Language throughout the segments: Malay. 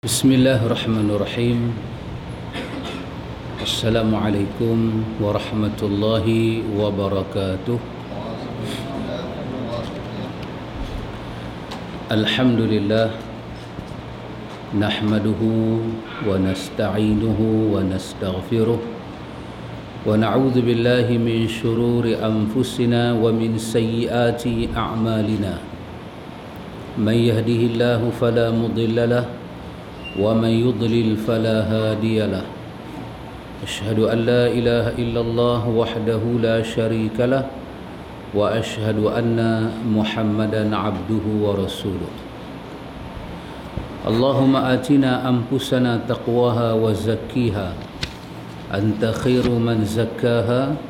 Bismillahirrahmanirrahim. Assalamualaikum warahmatullahi wabarakatuh. Alhamdulillah, nahmaduhu wa nasta'inuhu wa nastaghfiruh wa na'udzu billahi min shururi anfusina wa min sayyiati a'malina. Man yahdihillahu fala mudilla lahu ومن يضلل فلا هادي له. أشهد أن لا إله إلا الله وحده لا شريك له وأشهد أن محمدا عبده ورسوله. اللهم آتنا أنفسنا تقواها وزكيها أنت خير من زكاها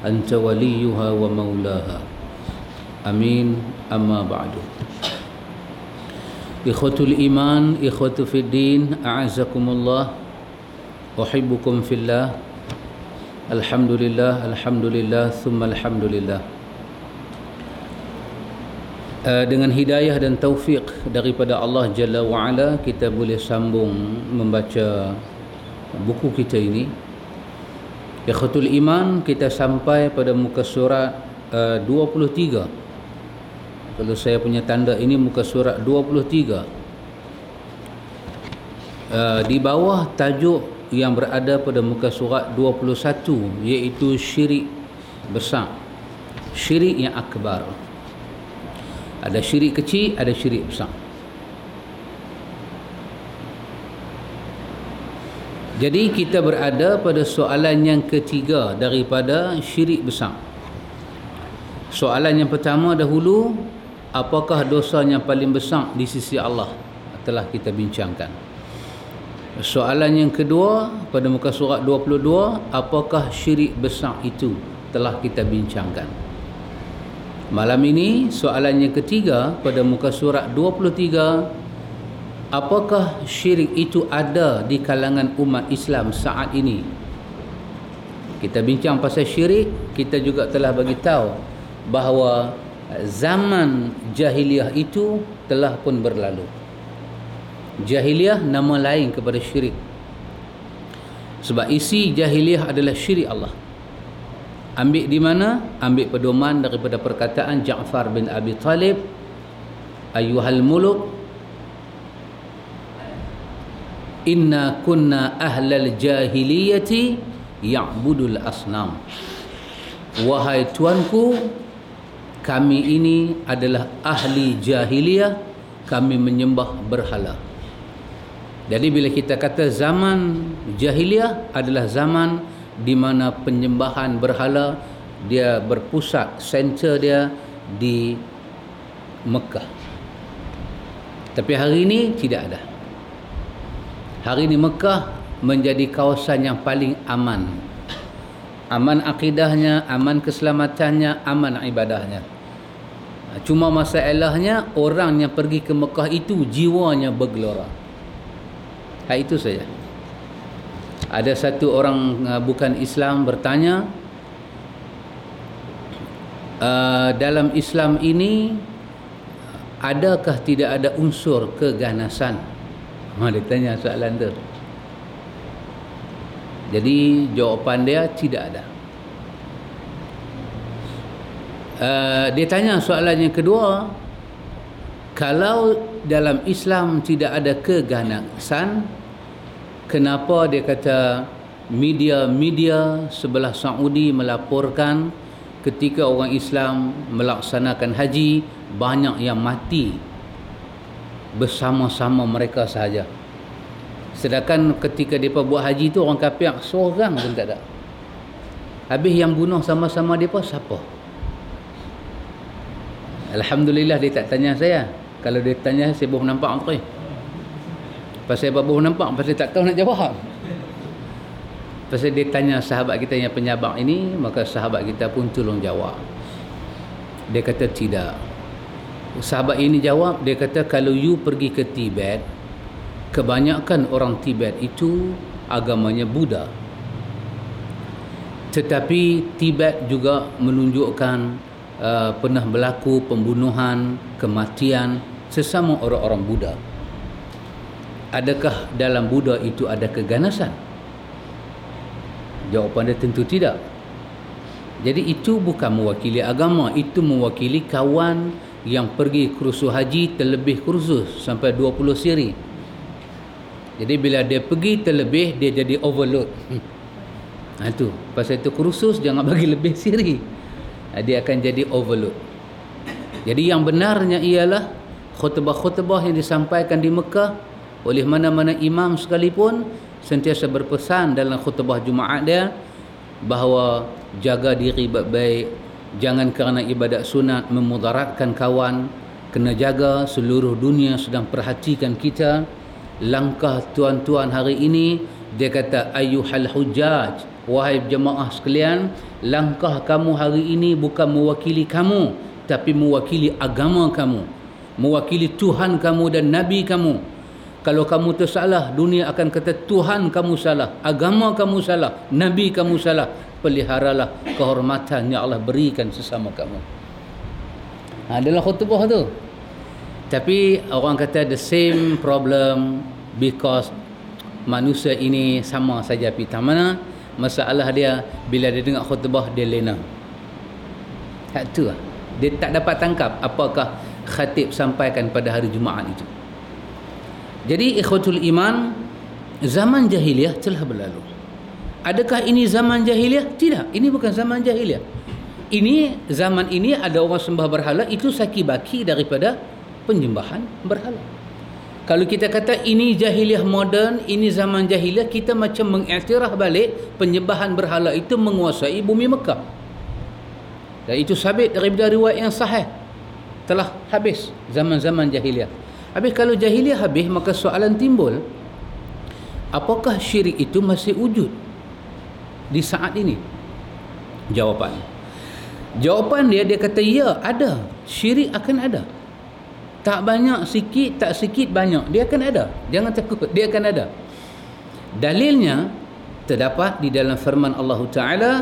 أنت وليها ومولاها. آمين. أما بعد. Ikhwatul iman, ikhwatu fiddin, a'azakumullah, uhibbukum fillah. Alhamdulillah, alhamdulillah, thumma alhamdulillah. Dengan hidayah dan taufik daripada Allah Jalla wa'ala, kita boleh sambung membaca buku kita ini. Ikhwatul iman, kita sampai pada muka surat 23. Kalau saya punya tanda ini muka surat 23. Di bawah tajuk yang berada pada muka surat 21, iaitu syirik besar, syirik yang akbar. Ada syirik kecil, ada syirik besar. Jadi kita berada pada soalan yang ketiga daripada syirik besar. Soalan yang pertama dahulu, apakah dosa yang paling besar di sisi Allah, telah kita bincangkan. Soalan yang kedua pada muka surat 22, apakah syirik besar itu, telah kita bincangkan. Malam ini soalan yang ketiga pada muka surat 23, apakah syirik itu ada di kalangan umat Islam saat ini. Kita bincang pasal syirik, kita juga telah bagi tahu bahawa zaman jahiliah itu telah pun berlalu. Jahiliah nama lain kepada syirik. Sebab isi jahiliah adalah syirik Allah. Ambil di mana? Ambil pedoman daripada perkataan Ja'far bin Abi Talib, ayyuhal muluk inna kunna ahlal jahiliyati ya'budul asnam. Wahai tuanku, kami ini adalah ahli jahiliyah, kami menyembah berhala. Jadi bila kita kata zaman jahiliyah adalah zaman di mana penyembahan berhala dia berpusat, center dia di Mekah. Tapi hari ini tidak ada. Hari ini Mekah menjadi kawasan yang paling aman. Aman akidahnya, aman keselamatannya, aman ibadahnya. Cuma masalahnya orang yang pergi ke Mekah itu jiwanya bergelora. Itu saja. Ada satu orang bukan Islam bertanya, dalam Islam ini adakah tidak ada unsur keganasan? Dia tanya soalan tu. Jadi jawapan dia tidak ada. Dia tanya soalan yang kedua, kalau dalam Islam tidak ada keganasan, kenapa dia kata media-media sebelah Saudi melaporkan ketika orang Islam melaksanakan haji banyak yang mati bersama-sama mereka sahaja. Sedangkan ketika mereka buat haji tu orang kafir seorang pun tak ada. Habis yang bunuh sama-sama mereka siapa? Alhamdulillah dia tak tanya saya. Kalau dia tanya saya baru nampak tu. Pasal baru nampak, pasal tak tahu nak jawab. Pasal dia tanya sahabat kita yang penyabar ini, maka sahabat kita pun tolong jawab. Dia kata tidak. Sahabat ini jawab, dia kata kalau you pergi ke Tibet, kebanyakan orang Tibet itu agamanya Buddha. Tetapi Tibet juga menunjukkan pernah berlaku pembunuhan, kematian sesama orang-orang Buddha. Adakah dalam Buddha itu ada keganasan? Jawapan dia tentu tidak. Jadi itu bukan mewakili agama, itu mewakili kawan yang pergi kursus haji terlebih kursus sampai 20 siri. Jadi bila dia pergi terlebih, dia jadi overload. Itu pasal itu kursus jangan bagi lebih siri, dia akan jadi overload. Jadi yang benarnya ialah khutbah-khutbah yang disampaikan di Mekah oleh mana-mana imam sekalipun sentiasa berpesan dalam khutbah Jumaat dia bahawa jaga diri baik-baik, jangan kerana ibadat sunat memudaratkan kawan, kena jaga, seluruh dunia sedang perhatikan kita. Langkah tuan-tuan hari ini, dia kata ayyuhal hujjaj, wahai jemaah sekalian, langkah kamu hari ini bukan mewakili kamu, tapi mewakili agama kamu, mewakili Tuhan kamu dan Nabi kamu. Kalau kamu tersalah, dunia akan kata Tuhan kamu salah, agama kamu salah, Nabi kamu salah. Peliharalah kehormatan yang Allah berikan sesama kamu. Adalah khutbah tu. Tapi orang kata the same problem, because manusia ini sama saja pita mana. Masalah dia bila dia dengar khutbah dia lena. Hak tu lah. Dia tak dapat tangkap apakah khatib sampaikan pada hari Jumaat itu. Jadi ikhwatul iman, zaman jahiliah telah berlalu. Adakah ini zaman jahiliah? Tidak, ini bukan zaman jahiliah. Ini zaman ini ada orang sembah berhala, itu saki-baki daripada penyembahan berhala. Kalau kita kata ini jahiliah moden, ini zaman jahiliah, kita macam mengiktiraf balik penyembahan berhala itu menguasai bumi Mekah. Dan itu sabit daripada riwayat yang sahih. Telah habis zaman-zaman jahiliah. Habis kalau jahiliah habis, maka soalan timbul, apakah syirik itu masih wujud di saat ini? Jawapan dia kata ya, ada. Syirik akan ada. Tak banyak sikit, tak sikit banyak, dia akan ada. Jangan takut, dia akan ada. Dalilnya terdapat di dalam firman Allah Ta'ala,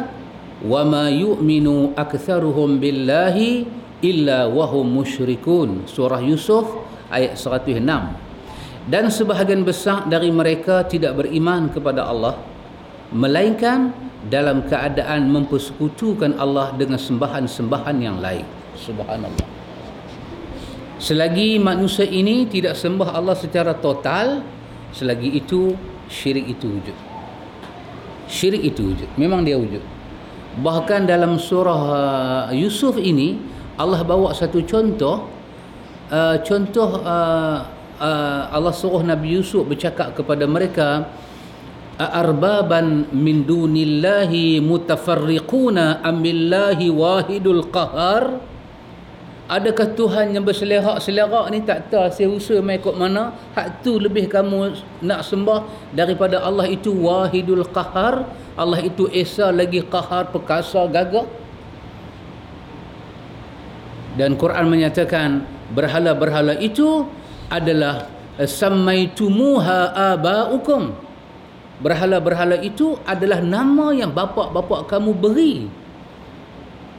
wa ma yu'minu aktsaruhum billahi illa wahum musyrikun. Surah Yusuf ayat 106. Dan sebahagian besar dari mereka tidak beriman kepada Allah melainkan dalam keadaan mempersekutukan Allah dengan sembahan-sembahan yang lain. Subhanallah. Selagi manusia ini tidak sembah Allah secara total, selagi itu syirik itu wujud. Syirik itu wujud, memang dia wujud. Bahkan dalam surah Yusuf ini Allah bawa satu contoh. Allah suruh Nabi Yusuf bercakap kepada mereka, arbaban min dunillahi mutafarriquna amillahi wahidul qahar. Adakah Tuhan yang berselerak-selerak ni tak tahu saya usaha mai ikut mana, hak tu lebih kamu nak sembah daripada Allah itu wahidul qahar. Allah itu esa lagi qahar, perkasa, gagah. Dan Quran menyatakan berhala-berhala itu adalah sammaitumuha abaukum. Berhala-berhala itu adalah nama yang bapa-bapa kamu beri.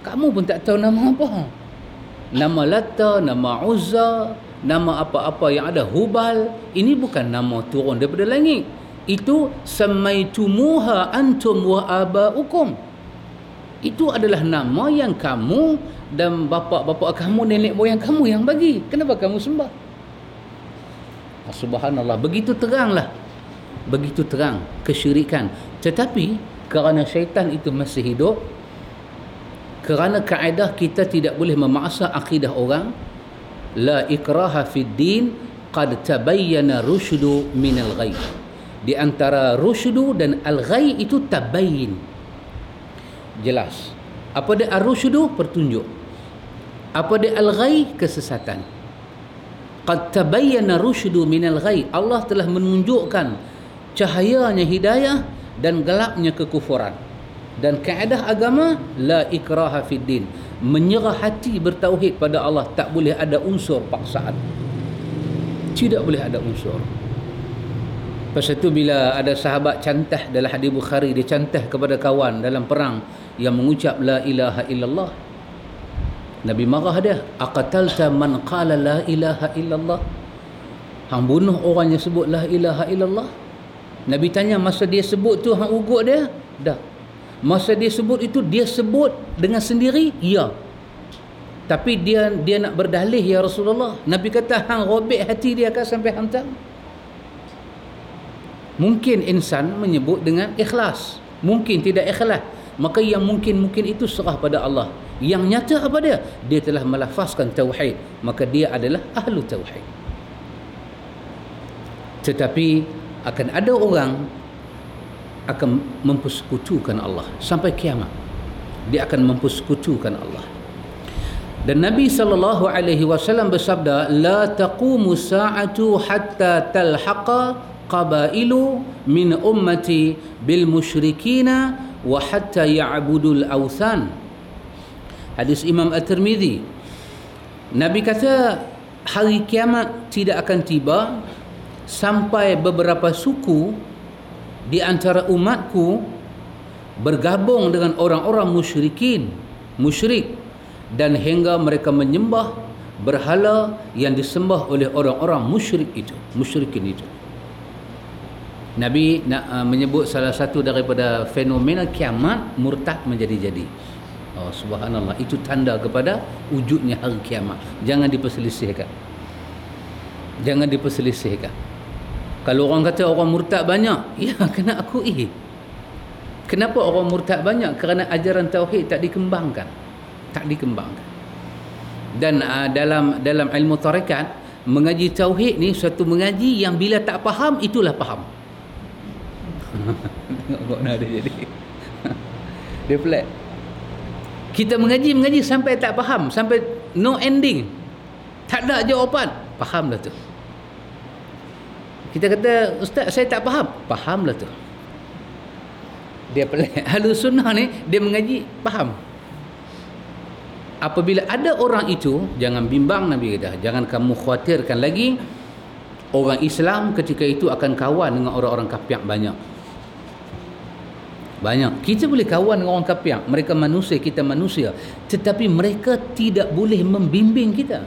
Kamu pun tak tahu nama apa. Nama Lata, nama Uzza, nama apa-apa yang ada, Hubal. Ini bukan nama turun daripada langit. Itu sammaitumuha antum wa abaukum. Itu adalah nama yang kamu dan bapa-bapa kamu, nenek moyang kamu yang bagi. Kenapa kamu sembah? Subhanallah, begitu teranglah. Begitu terang kesyirikan. Tetapi kerana syaitan itu masih hidup, kerana kaedah kita tidak boleh memaksa akidah orang, la ikraha fid din, qad tabayyana rusydu minal ghayy. Di antara rusydu dan al-ghayy itu tabayyin. Jelas. Apa dia ar-rusydu? Pertunjuk. Apa dia al-ghayy? Kesesatan. Qad tabayyana rusydu minal ghayy. Allah telah menunjukkan cahayanya hidayah dan gelapnya kekufuran. Dan kaedah agama la ikraha fid din, menyerah hati bertauhid pada Allah, tak boleh ada unsur paksaan. Tidak boleh ada unsur. Pasal itu bila ada sahabat cantah dalam hadis Bukhari, dia cantah kepada kawan dalam perang yang mengucap la ilaha illallah, Nabi marah dia, aqatalta man qala la ilaha illallah. Hang bunuh orang yang sebut la ilaha illallah. Nabi tanya masa dia sebut tu hang ugut dia? Dah. Masa dia sebut itu dia sebut dengan sendiri? Ya. Tapi dia nak berdalih ya Rasulullah. Nabi kata hang robek hati dia kan sampai hang tahu. Mungkin insan menyebut dengan ikhlas, mungkin tidak ikhlas. Maka yang mungkin-mungkin itu serah pada Allah. Yang nyata apa dia? Dia telah melafazkan tauhid, maka dia adalah ahlu tauhid. Tetapi akan ada orang akan mempersekutukan Allah sampai kiamat. Dia akan mempersekutukan Allah. Dan Nabi SAW bersabda, la taqumu sa'atu hatta talhaqa qabailu min ummati bil musyrikina wa hatta ya'budul awthan. Hadis Imam At-Tirmidzi. Nabi kata hari kiamat tidak akan tiba sampai beberapa suku di antara umatku bergabung dengan orang-orang musyrik, dan hingga mereka menyembah berhala yang disembah oleh orang-orang musyrikin itu. Nabi nak menyebut salah satu daripada fenomena kiamat, murtad menjadi-jadi. Oh, subhanallah, itu tanda kepada wujudnya hari kiamat. Jangan diperselisihkan. Kalau orang kata orang murtad banyak, ya kena akui. Kenapa orang murtad banyak? Kerana ajaran tauhid tak dikembangkan. Dan dalam ilmu tarekat, mengaji tauhid ni suatu mengaji yang bila tak faham, itulah faham. Tengok mana dia jadi. Dia flat. Kita mengaji sampai tak faham, sampai no ending, tak ada jawapan, fahamlah tu. Kita kata, ustaz saya tak fahamlah tu. Dia pelik. Ahlus sunnah ni dia mengaji faham. Apabila ada orang itu, jangan bimbang, Nabi kata, jangan kamu khawatirkan lagi. Orang Islam ketika itu akan kawan dengan orang-orang kafir banyak. Kita boleh kawan dengan orang kafir, mereka manusia, kita manusia, tetapi mereka tidak boleh membimbing kita.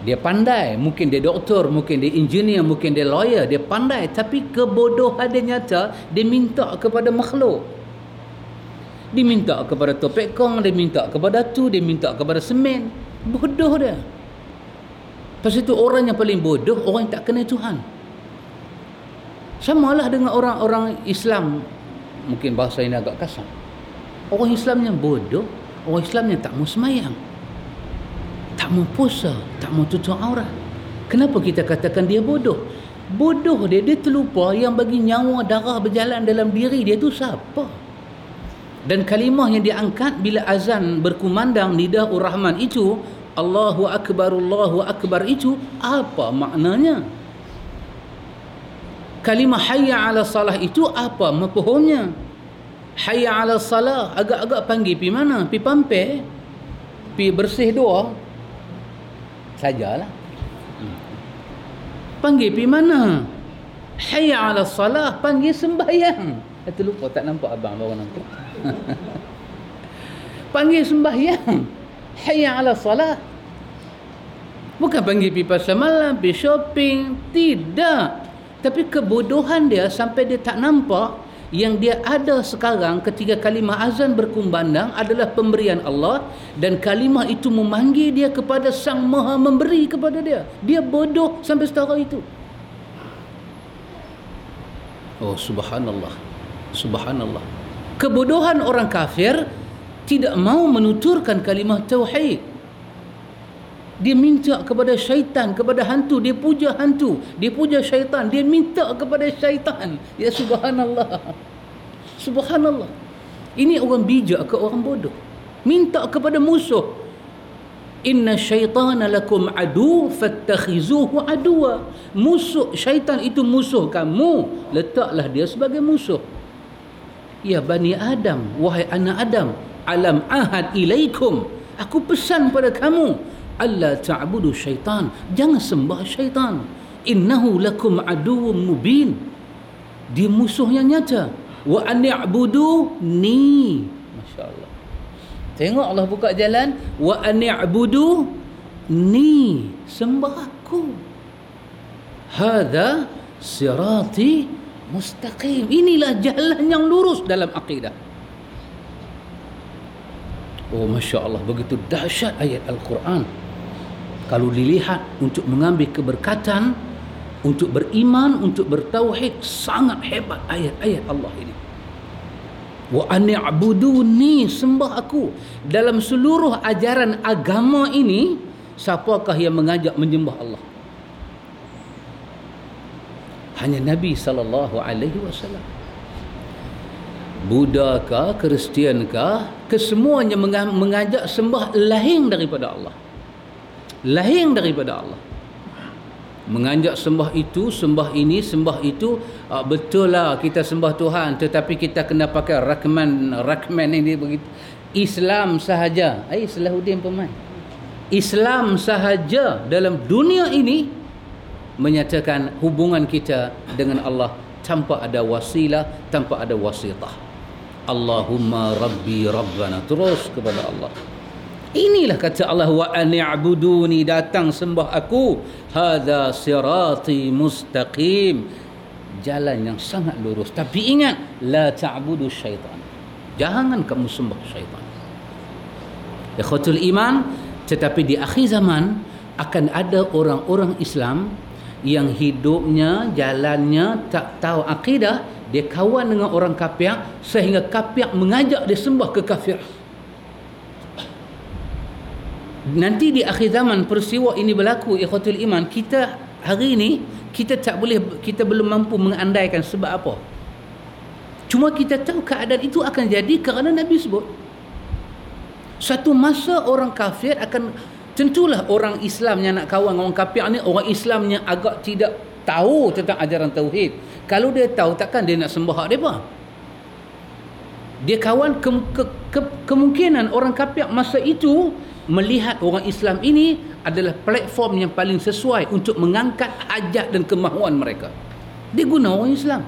Dia pandai, mungkin dia doktor, mungkin dia engineer, mungkin dia lawyer, dia pandai, tapi kebodohan dia nyata, dia minta kepada makhluk. Dia minta kepada topek kong, dia minta kepada tu, dia minta kepada semen. Bodoh dia. Pasal itu orang yang paling bodoh, orang yang tak kenal Tuhan. Samalah dengan orang-orang Islam. Mungkin bahasa ini agak kasar. Orang Islam yang bodoh, orang Islam yang tak mau semayang, tak mau puasa, tak mau tutup aurat. Kenapa kita katakan dia bodoh? Bodoh dia terlupa yang bagi nyawa darah berjalan dalam diri dia tu siapa. Dan kalimah yang diangkat bila azan berkumandang nidahur rahman itu, Allahu Akbar itu apa maknanya? Kalimah hayya ala salah itu apa mafhumnya? Hayya ala salah agak-agak panggil pi mana? Pi pampe, pi bersih doa sajalah. Panggil pi mana? Hayya ala salah panggil sembahyang. Itu lupa, tak nampak abang baru nampak. Panggil sembahyang. Hayya ala salah. Bukan panggil pi pasar malam, pi shopping, tidak. Tapi kebodohan dia sampai dia tak nampak yang dia ada sekarang ketika kalimah azan berkumandang adalah pemberian Allah, dan kalimah itu memanggil dia kepada Sang Maha memberi kepada dia. Dia bodoh sampai setara itu. Oh, subhanallah. Kebodohan orang kafir tidak mau menuturkan kalimah tauhid. Dia minta kepada syaitan, kepada hantu, dia puja hantu, dia puja syaitan, dia minta kepada syaitan. Ya subhanallah. Ini orang bijak ke orang bodoh? Minta kepada musuh. Inna syaitana lakum adu fattakhizuhu aduwa. Musuh syaitan itu musuh kamu, letaklah dia sebagai musuh. Ya Bani Adam, wahai anak Adam, alam ahad ilaikum, aku pesan pada kamu, alla ta'budu syaitan, jangan sembah syaitan. Innahu lakum aduwwum mubin, dia musuh yang nyata. Wa an ya'buduni, masya-Allah. Tengok Allah buka jalan, wa an ya'buduni, sembah aku. hadza sirati mustaqim. Inilah jalan yang lurus dalam akidah. Oh, Masya Allah, begitu dahsyat ayat Al-Quran. Kalau dilihat untuk mengambil keberkatan, untuk beriman, untuk bertauhid, sangat hebat ayat-ayat Allah ini. Wa ani'buduni, sembah aku. Dalam seluruh ajaran agama ini, siapakah yang mengajak menyembah Allah? Hanya Nabi SAW. Buddha kah, Kristian kah, kesemuanya mengajak sembah lain daripada Allah. Lain daripada Allah. Mengajak sembah itu, sembah ini, sembah itu. Betul lah kita sembah Tuhan, tetapi kita kena pakai rakman ini begitu. Islam sahaja. Salahuddin Pemain. Islam sahaja dalam dunia ini menyatakan hubungan kita dengan Allah tanpa ada wasilah, tanpa ada wasitah. Allahumma Rabbi Rabbana, terus kepada Allah. Inilah kata Allah, wa ani'buduni, datang sembah aku, hadza sirati mustaqim, jalan yang sangat lurus. Tapi ingat, la ta'budu syaitan, jangan kamu sembah syaitan. Ikhwatul iman, tetapi di akhir zaman akan ada orang-orang Islam yang hidupnya, jalannya tak tahu akidah, dia kawan dengan orang kafir sehingga kafir mengajak dia sembah kekafiran. Nanti di akhir zaman peristiwa ini berlaku, ikhwatul iman. Kita hari ini kita belum mampu mengandaikan sebab apa. Cuma kita tahu keadaan itu akan jadi kerana Nabi sebut. Satu masa orang kafir akan, tentulah orang Islam yang nak kawan orang kafir ni, orang Islam yang agak tidak tahu tentang ajaran tauhid. Kalau dia tahu, takkan dia nak sembah hak depa. Dia kawan kemungkinan orang kafir masa itu melihat orang Islam ini adalah platform yang paling sesuai untuk mengangkat hajat dan kemahuan mereka. Dia guna orang Islam.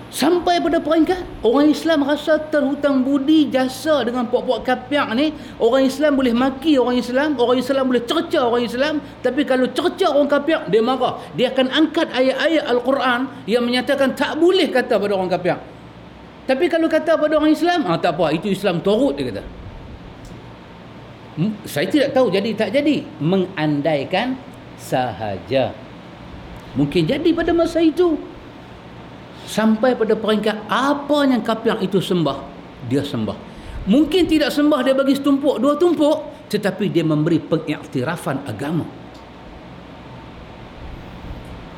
Sampai pada peringkat orang Islam rasa terhutang budi jasa dengan puak-puak kafir ni. Orang Islam boleh maki orang Islam boleh cerca orang Islam, tapi kalau cerca orang kafir, dia marah. Dia akan angkat ayat-ayat Al-Quran yang menyatakan tak boleh kata pada orang kafir. Tapi kalau kata pada orang Islam, tak apa, itu Islam turut, dia kata. Saya tidak tahu jadi tak jadi, mengandaikan sahaja. Mungkin jadi pada masa itu. Sampai pada peringkat apa yang kafir itu sembah, dia sembah. Mungkin tidak sembah, dia bagi setumpuk, dua tumpuk, tetapi dia memberi pengiktirafan agama.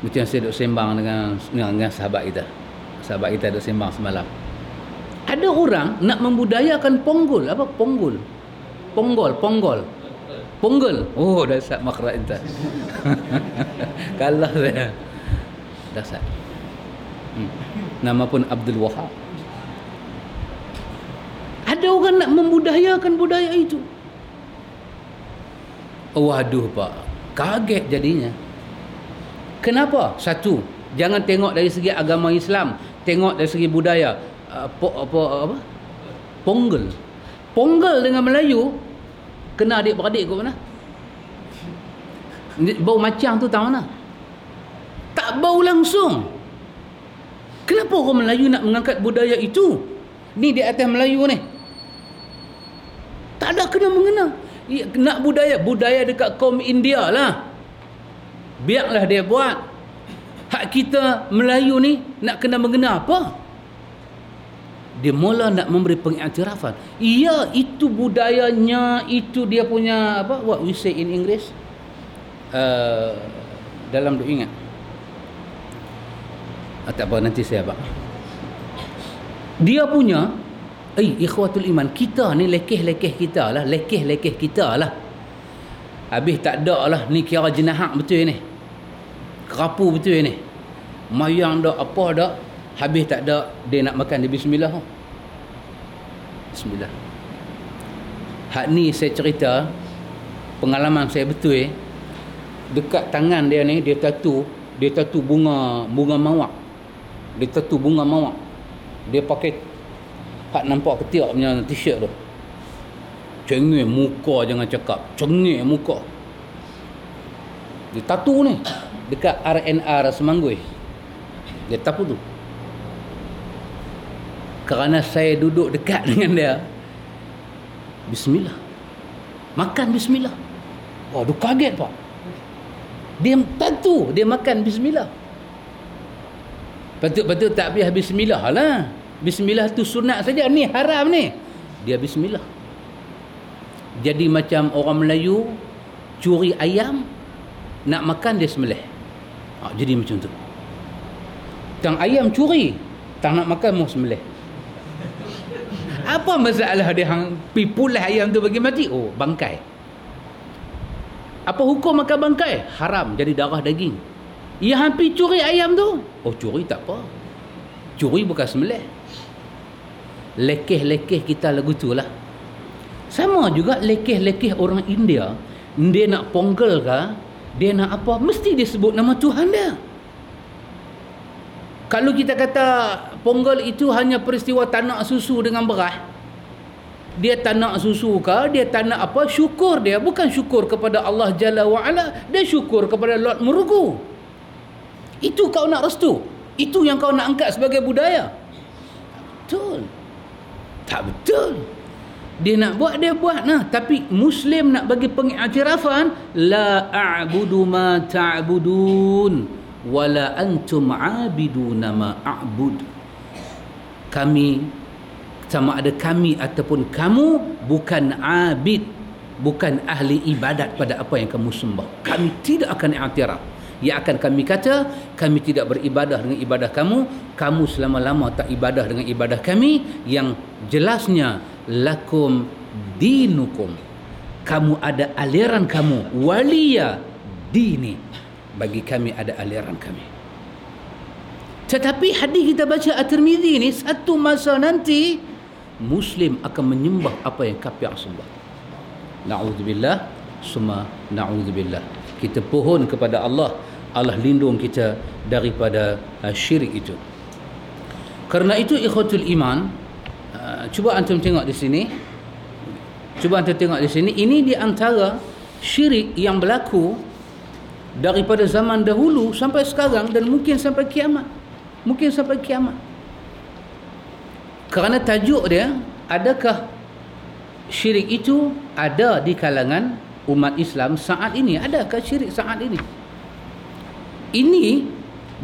Macam saya duduk sembang dengan sahabat kita. Sahabat kita duduk sembang semalam. Ada orang nak membudayakan Ponggol. Apa Ponggol? Ponggol. Oh, dasar makhraj entah. Kalah saya. Dasar. Nama pun Abdul Wahab. Ada orang nak membudayakan budaya itu. Waduh Pak, kaget jadinya. Kenapa? Satu, jangan tengok dari segi agama Islam, tengok dari segi budaya. Ponggol dengan Melayu kena adik-beradik ke mana? Bau macam tu tahu mana? Tak bau langsung. Kenapa orang Melayu nak mengangkat budaya itu? Ni di atas Melayu ni. Tak ada kena-mengena. Nak budaya dekat kaum India lah. Biarlah dia buat. Hak kita Melayu ni nak kena-mengena apa? Dia mula nak memberi pengiktirafan. Ya, itu budayanya, itu dia punya apa? What we say in English? Dalam duk ingat. Tak apa, nanti saya abang. Dia punya, ikhwatul iman, kita ni lekeh-lekeh kita lah. Habis tak ada lah, ni kira jenahak betul ni. Kerapu betul ni. Mayang dak, apa dak. Habis tak ada, dia nak makan, dia bismillah. Bismillah. Hak ni saya cerita, pengalaman saya betul. Dekat tangan dia ni, dia tatu bunga mawar. Dia tatu bunga mawar. Dia pakai hak nampak ketiak punya t-shirt tu. Cengeng muka, jangan cakap. Cengeng muka. Dia tatu ni. dekat RNR Semangui. Dia tahu tu. Kerana saya duduk dekat dengan dia, bismillah. Makan bismillah. Waduh, kaget Pak. Dia tentu dia makan bismillah. Patut-patut tak habis bismillah lah. Bismillah tu sunat saja, ni haram ni. Dia bismillah. Jadi macam orang Melayu curi ayam, nak makan dia sembelih. Jadi macam tu. Tang ayam curi, tak nak makan mau sembelih. Apa masalah dia hang pi pulas ayam tu bagi mati? Oh, bangkai. Apa hukum makan bangkai? Haram, jadi darah daging. Yang hampir curi ayam tu, oh curi tak apa. Curi bukan sembelih. Lekeh-lekeh kita lagu tu lah. Sama juga lekeh-lekeh orang India. Dia nak ponggel ke, dia nak apa, mesti dia sebut nama Tuhan dia. Kalau kita kata ponggel itu hanya peristiwa tanak susu dengan beras, dia tanak susu ke, dia tanak apa, syukur dia bukan syukur kepada Allah Jalla wa'ala, dia syukur kepada Lord Murugu. Itu kau nak restu, itu yang kau nak angkat sebagai budaya. Betul. Tak betul. Dia nak buat, dia buat nah. Tapi Muslim nak bagi pengiktirafan, la a'budu ma ta'budun wala antum 'abiduna ma a'bud. Kami, sama ada kami ataupun kamu, bukan abid, bukan ahli ibadat pada apa yang kamu sembah. Kami tidak akan iktiraf. Yang akan kami kata, kami tidak beribadah dengan ibadah kamu, kamu selama-lama tak ibadah dengan ibadah kami. Yang jelasnya, lakum dinukum, kamu ada aliran kamu, waliya dini, bagi kami ada aliran kami. Tetapi hadis kita baca At-Tirmizi ni, satu masa nanti Muslim akan menyembah apa yang kafir sembah. Na'udzubillah, summa na'udzubillah. Kita pohon kepada Allah, Allah lindung kita daripada syirik itu. Kerana itu ikhwatul iman, cuba antum tengok di sini. Cuba antum tengok di sini, ini di antara syirik yang berlaku daripada zaman dahulu sampai sekarang dan mungkin sampai kiamat. Mungkin sampai kiamat. Kerana tajuk dia, adakah syirik itu ada di kalangan umat Islam saat ini? Adakah syirik saat ini? Ini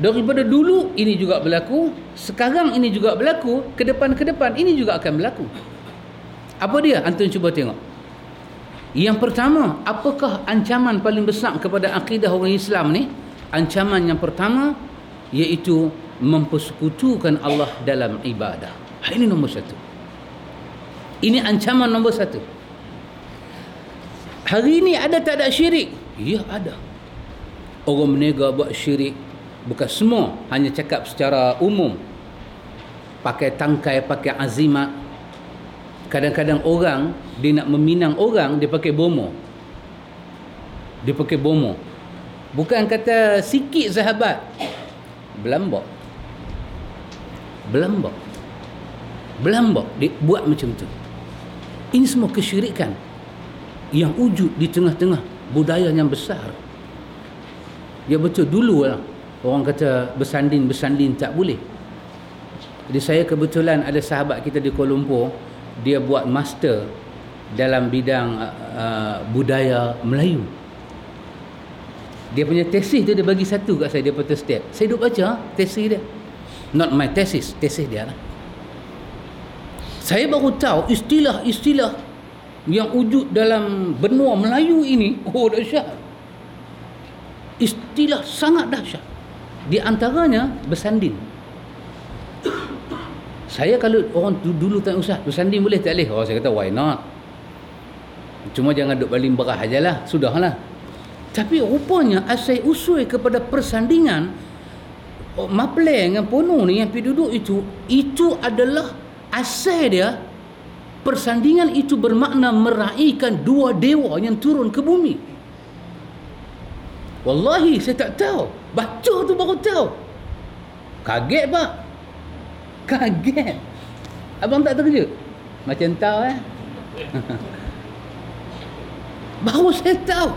daripada dulu ini juga berlaku, sekarang ini juga berlaku, ke depan ini juga akan berlaku. Apa dia? Antum cuba tengok. Yang pertama, apakah ancaman paling besar kepada akidah orang Islam ni? Ancaman yang pertama iaitu mempersekutukan Allah dalam ibadah. Ini nombor satu. Ini ancaman nombor satu. Hari ini ada tak ada syirik? Ya, ada. Orang menega buat syirik. Bukan semua, hanya cakap secara umum. Pakai tangkai, pakai azimat. Kadang-kadang orang, dia nak meminang orang, dia pakai bomo. Dia pakai bomo. Bukan kata sikit sahabat. Belambak. Dia buat macam tu. Ini semua kesyirikan yang wujud di tengah-tengah budaya yang besar. Ya betul, dulu lah orang kata bersanding tak boleh. Jadi saya kebetulan ada sahabat kita di Kuala Lumpur, dia buat master dalam bidang budaya Melayu. Dia punya tesis tu dia bagi satu kat saya, dia punya step. Saya duk baca tesis dia. Not my tesis, tesis dia lah. Saya baru tahu istilah-istilah yang wujud dalam benua Melayu ini, oh dahsyat. Istilah sangat dahsyat. Di antaranya bersanding. Saya kalau orang dulu tanya Ustaz, bersanding boleh tak boleh? Oh, saya kata why not? Cuma jangan duk baling berah ajalah, sudahlah. Tapi rupanya asal usul kepada persandingan Mapleng dengan Pono ni yang pergi duduk itu adalah asal dia. Persandingan itu bermakna meraihkan dua dewa yang turun ke bumi. Wallahi saya tak tahu. Baca tu baru tahu. Kaget pak. Kaget. Abang tak terkejut? Macam tahu baru saya tahu.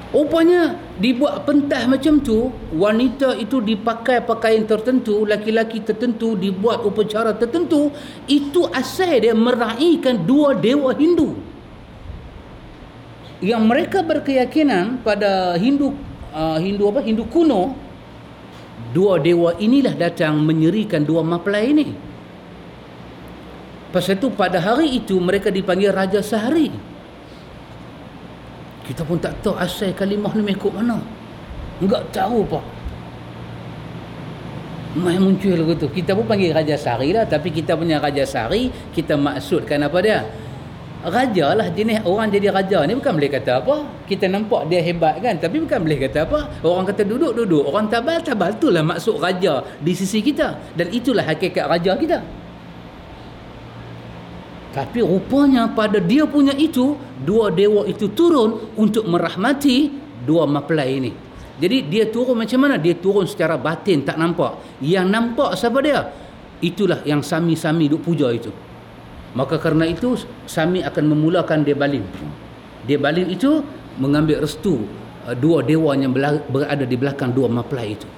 Rupanya dibuat pentas macam tu, wanita itu dipakai pakaian tertentu, laki-laki tertentu dibuat upacara tertentu, itu asal dia meraihkan dua dewa Hindu yang mereka berkeyakinan pada Hindu kuno. Dua dewa inilah datang menyerikan dua mempelai ini. Pasal itu pada hari itu mereka dipanggil Raja Sehari. Kita pun tak tahu asal kalimah ni mengikut mana. Enggak tahu apa. Mai muncul lagu tu. Kita pun panggil Raja Sehari lah. Tapi kita punya Raja Sehari, kita maksudkan apa dia? Raja lah, jenis orang jadi raja ni bukan boleh kata apa. Kita nampak dia hebat kan, tapi bukan boleh kata apa. Orang kata duduk, orang tabal, itulah maksud raja di sisi kita. Dan itulah hakikat raja kita. Tapi rupanya pada dia punya itu, dua dewa itu turun untuk merahmati dua mempelai ini. Jadi dia turun macam mana? Dia turun secara batin, tak nampak. Yang nampak siapa dia? Itulah yang sami-sami duk puja itu. Maka kerana itu Sami akan memulakan Debalin. Debalin itu mengambil restu dua dewa yang berada di belakang dua mempelai itu.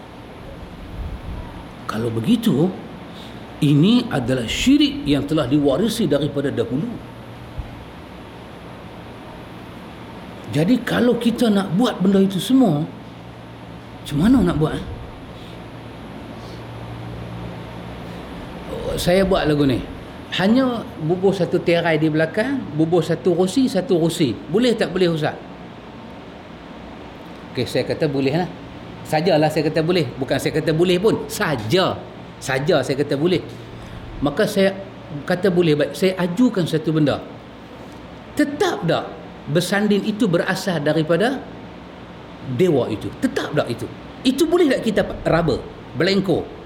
Kalau begitu, ini adalah syirik yang telah diwarisi daripada dahulu. Jadi kalau kita nak buat benda itu semua, macam mana nak buat? Saya buat lagu ni. Hanya bubuh satu tirai di belakang, bubuh satu rusi. Boleh tak boleh Ustaz? Okey, saya kata boleh lah. Sajalah saya kata boleh. Bukan saya kata boleh pun. Saja saya kata boleh. Maka saya kata boleh. Baik, saya ajukan satu benda. Tetap tak bersandin itu berasal daripada dewa itu? Tetap tak itu? Itu boleh tak kita raba? Belengko?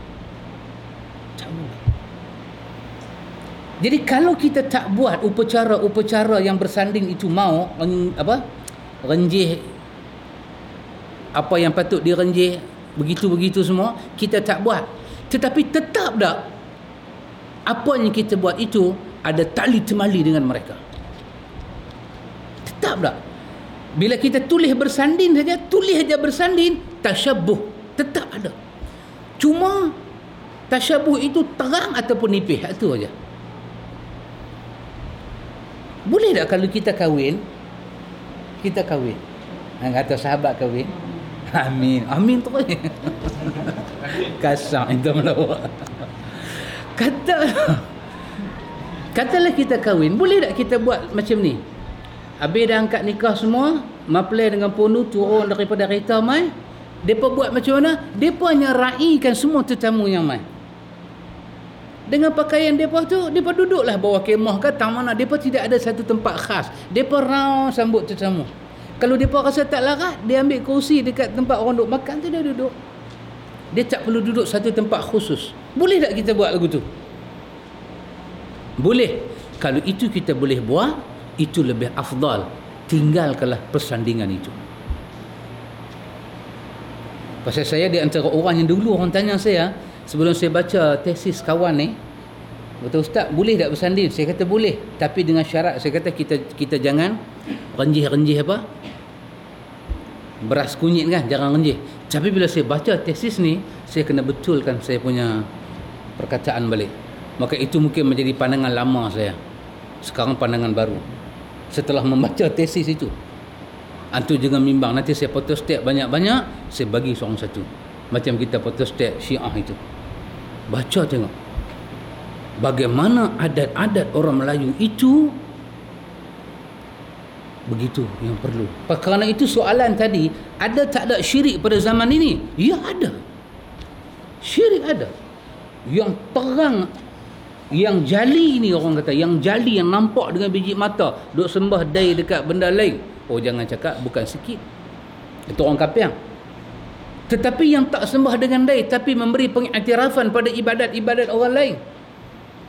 Jadi kalau kita tak buat upacara yang bersanding itu mau renjih apa yang patut direnjih, begitu semua kita tak buat. Tetapi tetap tak apa yang kita buat itu ada tali temali dengan mereka. Tetap tak? Bila kita tulis bersanding saja bersanding, tasyabbuh tetap ada. Cuma tasyabbuh itu terang ataupun nipis, itu aja. Boleh tak kalau kita kahwin kata sahabat kahwin, amin terus. Kasar itu melawak. Katalah kita kahwin, boleh tak kita buat macam ni? Habis dah angkat nikah semua, mempelai dengan ponu turun daripada kereta mai, depa buat macam mana? Depa hanya raikan semua tetamu yang mai. Dengan pakaian mereka tu, mereka duduklah bawah kemah ke tak mana. Mereka tidak ada satu tempat khas. Mereka round sambut tetamu. Kalau mereka rasa tak larat, dia ambil kursi dekat tempat orang duduk makan tu, dia duduk. Dia tak perlu duduk satu tempat khusus. Boleh tak kita buat lagu tu? Boleh. Kalau itu kita boleh buat, itu lebih afdal. Tinggalkanlah persandingan itu. Pasal saya di antara orang yang dulu orang tanya saya, sebelum saya baca tesis kawan ni, kata Ustaz, boleh tak bersanding? Saya kata boleh, tapi dengan syarat. Saya kata kita jangan renjih apa, beras kunyit kan, jangan renjih. Tapi bila saya baca tesis ni, saya kena betulkan saya punya perkataan balik. Maka itu mungkin menjadi pandangan lama saya, sekarang pandangan baru setelah membaca tesis itu. Antu jangan bimbang, nanti saya photostat banyak-banyak, saya bagi seorang satu, macam kita photostat Syiah itu. Baca tengok bagaimana adat-adat orang Melayu itu, begitu yang perlu. Kerana itu soalan tadi, ada tak ada syirik pada zaman ini? Ya ada. Syirik ada. Yang terang, yang jali ni orang kata, yang jali, yang nampak dengan biji mata, duk sembah dai dekat benda lain. Oh jangan cakap bukan sikit. Itu orang kapiang. Tetapi yang tak sembah dengan dai tapi memberi pengiktirafan pada ibadat-ibadat orang lain.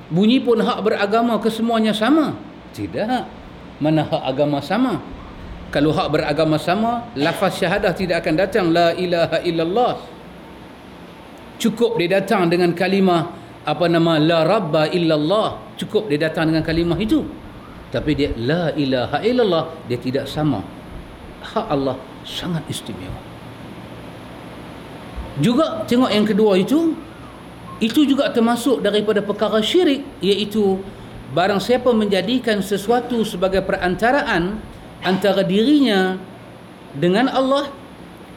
Bunyi pun hak beragama kesemuanya sama? Tidak. Mana hak agama sama? Kalau hak beragama sama, lafaz syahadah tidak akan datang la ilaha illallah. Cukup dia datang dengan kalimah la rabba illallah. Cukup dia datang dengan kalimah itu. Tapi dia la ilaha illallah, dia tidak sama. Hak Allah sangat istimewa. Juga tengok yang kedua itu juga termasuk daripada perkara syirik, iaitu barang siapa menjadikan sesuatu sebagai perantaraan antara dirinya dengan Allah,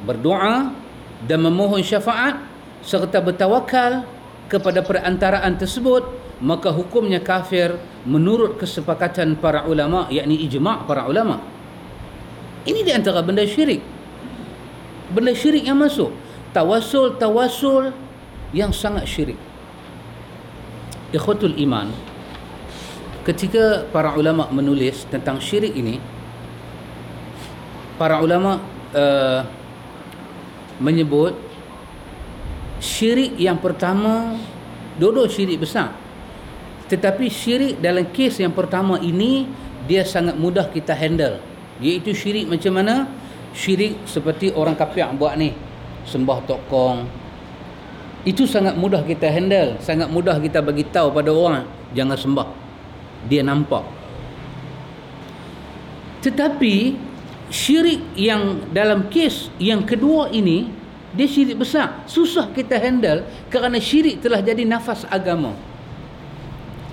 berdoa dan memohon syafaat serta bertawakal kepada perantaraan tersebut, maka hukumnya kafir menurut kesepakatan para ulama, yakni ijma' para ulama. Ini di antara benda syirik. Benda syirik yang masuk. Tawassul yang sangat syirik. Ikhwatul iman, ketika para ulama menulis tentang syirik ini, para ulama menyebut syirik yang pertama, dua-dua syirik besar, tetapi syirik dalam kes yang pertama ini dia sangat mudah kita handle, iaitu syirik macam mana? Syirik seperti orang kafir buat ni, sembah tokong. Itu sangat mudah kita handle, sangat mudah kita bagi tahu pada orang jangan sembah, dia nampak. Tetapi syirik yang dalam kes yang kedua ini, dia syirik besar, susah kita handle kerana syirik telah jadi nafas agama.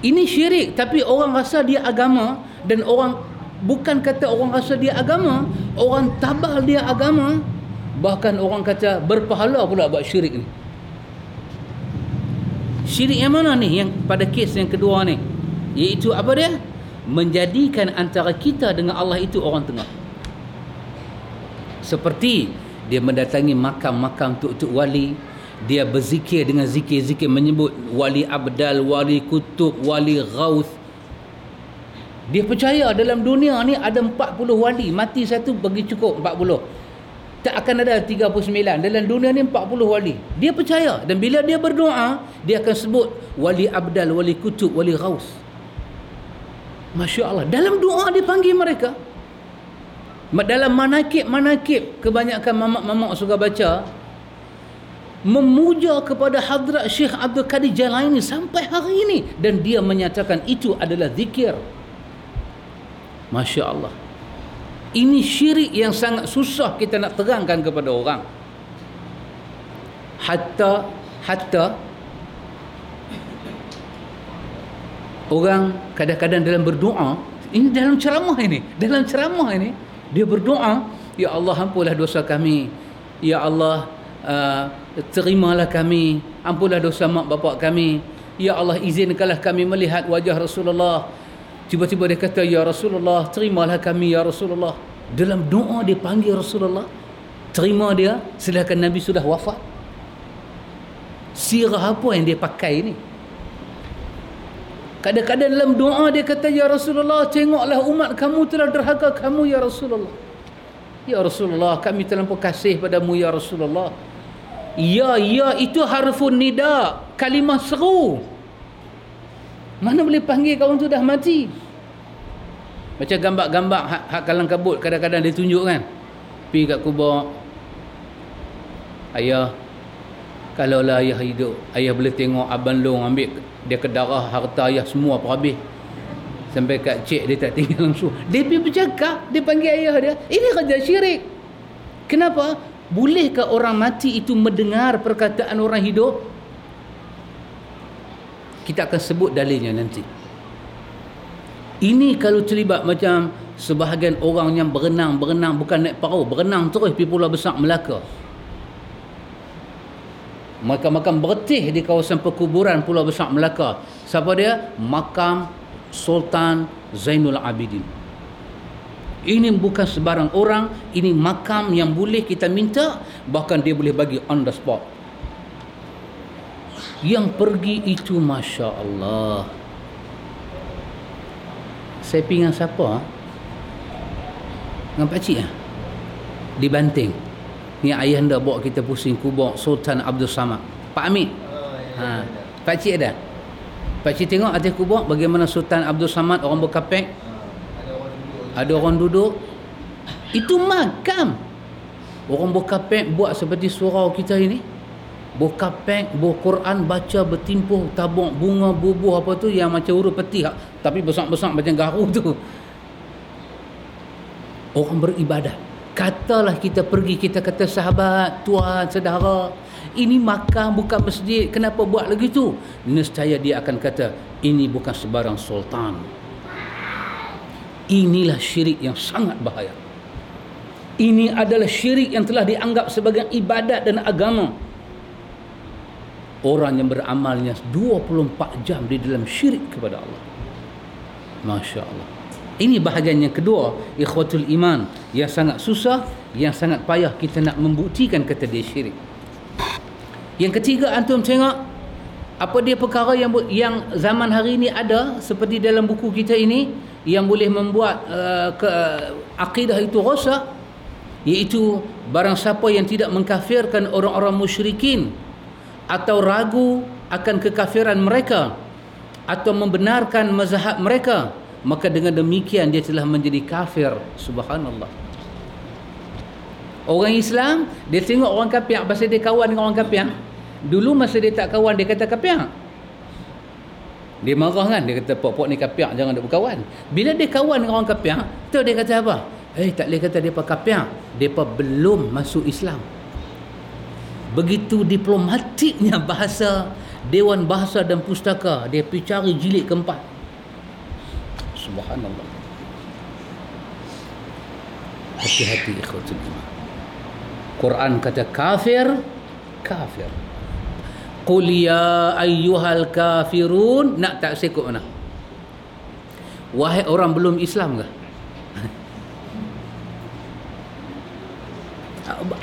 Ini syirik tapi orang rasa dia agama, dan orang bukan kata orang rasa dia agama, orang tabal dia agama, bahkan orang kata berpahala pula buat syirik ni. Syirik yang mana ni? Yang pada kes yang kedua ni, iaitu apa dia? Menjadikan antara kita dengan Allah itu orang tengah. Seperti dia mendatangi makam-makam tuk-tuk wali, dia berzikir dengan zikir-zikir menyebut wali abdal, wali kutub, wali ghaus. Dia percaya dalam dunia ni ada 40 wali, mati satu bagi cukup 40. Tak akan ada 39. Dalam dunia ni 40 wali. Dia percaya, dan bila dia berdoa, dia akan sebut wali abdal, wali kutub, wali ghaus. Masya Allah, dalam doa dia panggil mereka. Dalam manakib kebanyakan mamak-mamak suka baca, memuja kepada hadrat Syekh Abdul Qadir Jalaini sampai hari ini, dan dia menyatakan itu adalah zikir. Masya Allah. Ini syirik yang sangat susah kita nak terangkan kepada orang. Hatta orang kadang-kadang dalam berdoa, ini dalam ceramah ini, dia berdoa, ya Allah ampunlah dosa kami, ya Allah terimalah kami, ampunlah dosa mak bapak kami, ya Allah izinkanlah kami melihat wajah Rasulullah. Tiba-tiba dia kata, ya Rasulullah terimalah kami, ya Rasulullah. Dalam doa dia panggil Rasulullah, terima dia sedangkan Nabi sudah wafat. Sirah apa yang dia pakai ni? Kadang-kadang dalam doa dia kata, ya Rasulullah tengoklah umat kamu telah derhaka kamu, ya Rasulullah. Ya Rasulullah kami terlampau kasih padamu, ya Rasulullah. Ya itu harfun nida, kalimah seru. Mana boleh panggil kawan tu dah mati? Macam gambar-gambar hak kalang kabut kadang-kadang dia tunjuk kan, pergi kat kubur, ayah, kalaulah ayah hidup, ayah boleh tengok abang long ambil dia ke darah harta ayah semua apa habis, sampai kat cik dia tak tinggal langsung. Dia pergi bercakap, dia panggil ayah dia. Ini kerja syirik. Kenapa? Bolehkah orang mati itu mendengar perkataan orang hidup? Kita akan sebut dalilnya nanti. Ini kalau terlibat macam sebahagian orang yang berenang bukan naik perahu, berenang terus pergi Pulau Besar Melaka. Makam-makam bertih di kawasan perkuburan Pulau Besar Melaka. Siapa dia? Makam Sultan Zainul Abidin. Ini bukan sebarang orang, ini makam yang boleh kita minta, bahkan dia boleh bagi on the spot. Yang pergi itu Masya Allah. Saya pergi dengan siapa? Dengan pakcik lah, di Banting. Ni ayah anda bawa kita pusing kubur Sultan Abdul Samad. Pak Amit. Pakcik ada. Pakcik tengok atas kubur bagaimana Sultan Abdul Samad, orang berkapek. Ada orang duduk. Itu makam. Orang berkapek buat seperti surau kita ini. Berkapek, berquran, baca, bertimpuh, tabung bunga, bubuh apa tu yang macam huruf peti tapi besar-besar macam garu tu. Orang beribadat. Katalah kita pergi, kita kata sahabat, tuan, saudara, ini makam bukan masjid, kenapa buat lagi tu? Nescaya dia akan kata, ini bukan sebarang sultan. Inilah syirik yang sangat bahaya. Ini adalah syirik yang telah dianggap sebagai ibadat dan agama. Orang yang beramalnya 24 jam di dalam syirik kepada Allah. Masya Allah. Ini bahagian yang kedua, ikhwatul iman, yang sangat susah, yang sangat payah kita nak membuktikan kata dia syirik. Yang ketiga, antum tengok apa dia perkara yang zaman hari ini ada, seperti dalam buku kita ini, yang boleh membuat akidah itu rosak, iaitu barang siapa yang tidak mengkafirkan orang-orang musyrikin atau ragu akan kekafiran mereka atau membenarkan mazhab mereka, maka dengan demikian dia telah menjadi kafir. Subhanallah. Orang Islam, dia tengok orang kafir pasal dia kawan dengan orang kafir. Dulu masa dia tak kawan, dia kata kafir. Dia marah kan, dia kata pok-pok ni kafir, jangan dia berkawan. Bila dia kawan dengan orang kafir, tu dia kata apa? Tak boleh kata depa kafir, depa belum masuk Islam. Begitu diplomatiknya bahasa Dewan Bahasa dan Pustaka, dia pergi cari jilid keempat. Subhanallah. Hati-hati ikhwatul iman. Quran kata kafir, kafir. Qul ya ayyuhal kafirun, nak tak sekut mana? Wahai orang belum Islam ke?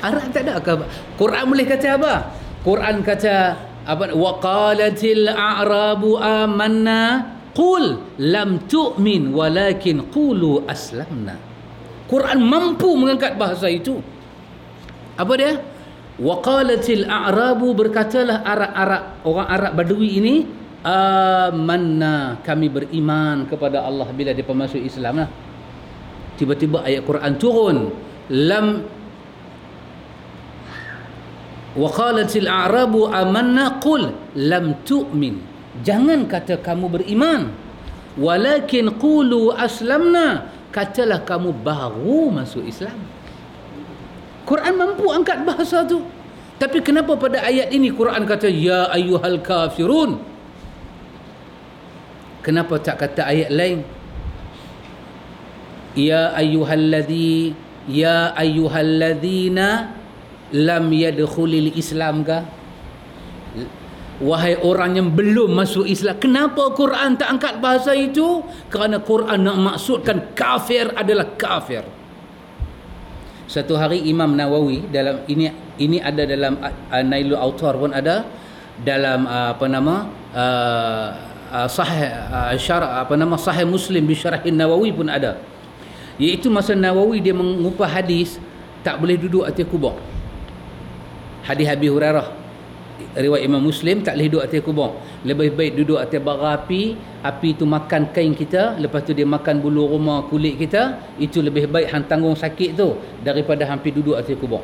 Arab tak ada ke? Quran boleh kata apa? Quran kata apa? Wa qalatil a'rabu amanna qul lam tu'min walakin qulu aslamna. Quran mampu mengangkat bahasa itu. Apa dia? Wa qalatil a'rabu, berkatalah Arab-Arab, orang Arab Badui ini, amanna, kami beriman kepada Allah. Bila dia masuk Islam lah, tiba-tiba ayat Quran turun, wa qalatil a'rabu amanna qul lam tu'min, jangan kata kamu beriman, walakin qulu aslamna, katalah kamu baru masuk Islam. Quran mampu angkat bahasa tu. Tapi kenapa pada ayat ini Quran kata ya ayyuhal kafirun? Kenapa tak kata ayat lain? Ya ayyuhalladzina lam yadkhulil Islam ka? Wahai orang yang belum masuk Islam. Kenapa Quran tak angkat bahasa itu? Kerana Quran nak maksudkan kafir adalah kafir. Satu hari Imam Nawawi, dalam ini ada dalam Nailul Autar pun ada, dalam Sahih Muslim bi Syarahin Nawawi pun ada. Iaitu masa Nawawi dia mengupah hadis tak boleh duduk atas kubur. Hadis Abi Hurairah riwayat Imam Muslim, tak boleh duduk atas kubur. Lebih baik duduk atas bara api itu makan kain kita, lepas tu dia makan bulu rumah kulit kita, itu lebih baik hang tanggung sakit tu daripada hampir duduk atas kubur.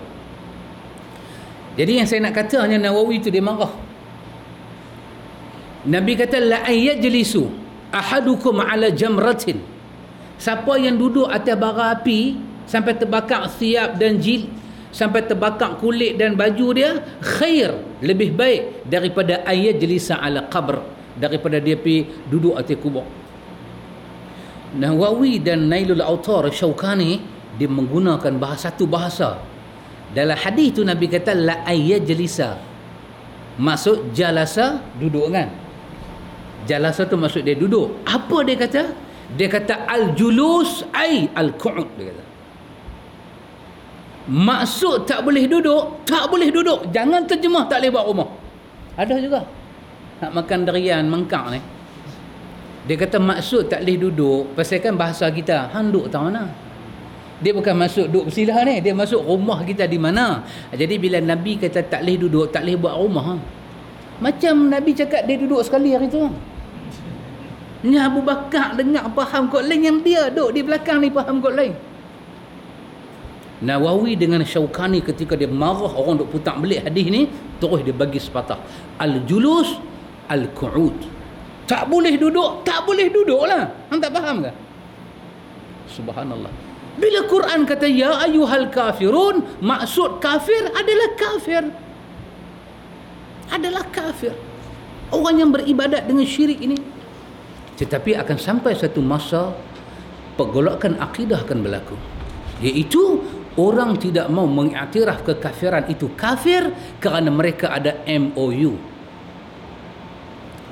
Jadi yang saya nak kata hanya Nawawi tu dia marah. Nabi kata la ayajlisu ahadukum ala jamratin, siapa yang duduk atas bara api sampai terbakar siap dan jilid, sampai terbakar kulit dan baju dia, khair, lebih baik daripada ayajlisa ala qabr, daripada dia pergi duduk atas kubur. Nawawi dan Nailul Autar Syaukani dia menggunakan satu bahasa. Dalam hadis tu Nabi kata la ayajlisa, maksud jalasa, duduk kan? Jalasa tu maksud dia duduk. Apa dia kata? Dia kata al-julus ay al-qu'ud, dia kata. Maksud tak boleh duduk, tak boleh duduk. Jangan terjemah tak boleh buat rumah. Ada juga nak makan durian mengkak ni, dia kata maksud tak boleh duduk pasal kan bahasa kita hang duduk tahu mana. Dia bukan masuk duduk bersilah ni, dia masuk rumah kita di mana. Jadi bila Nabi kata tak boleh duduk, tak boleh buat rumah, macam Nabi cakap dia duduk sekali hari tu. Ni Abu Bakar dengar faham kot lain, yang dia duduk di belakang ni faham kot lain. Nawawi dengan Syaukani ketika dia marah orang duk putar belik hadis ni, terus dia bagi sepatah al-julus al-qu'ud. Tak boleh duduk, tak boleh duduk lah. Hang tak faham ke? Subhanallah. Bila Quran kata ya ayyuhal kafirun, maksud kafir adalah kafir. Adalah kafir. Orang yang beribadat dengan syirik ini. Tetapi akan sampai satu masa pergolakan akidah akan berlaku. Iaitu orang tidak mau mengiktiraf kekafiran itu kafir kerana mereka ada MOU.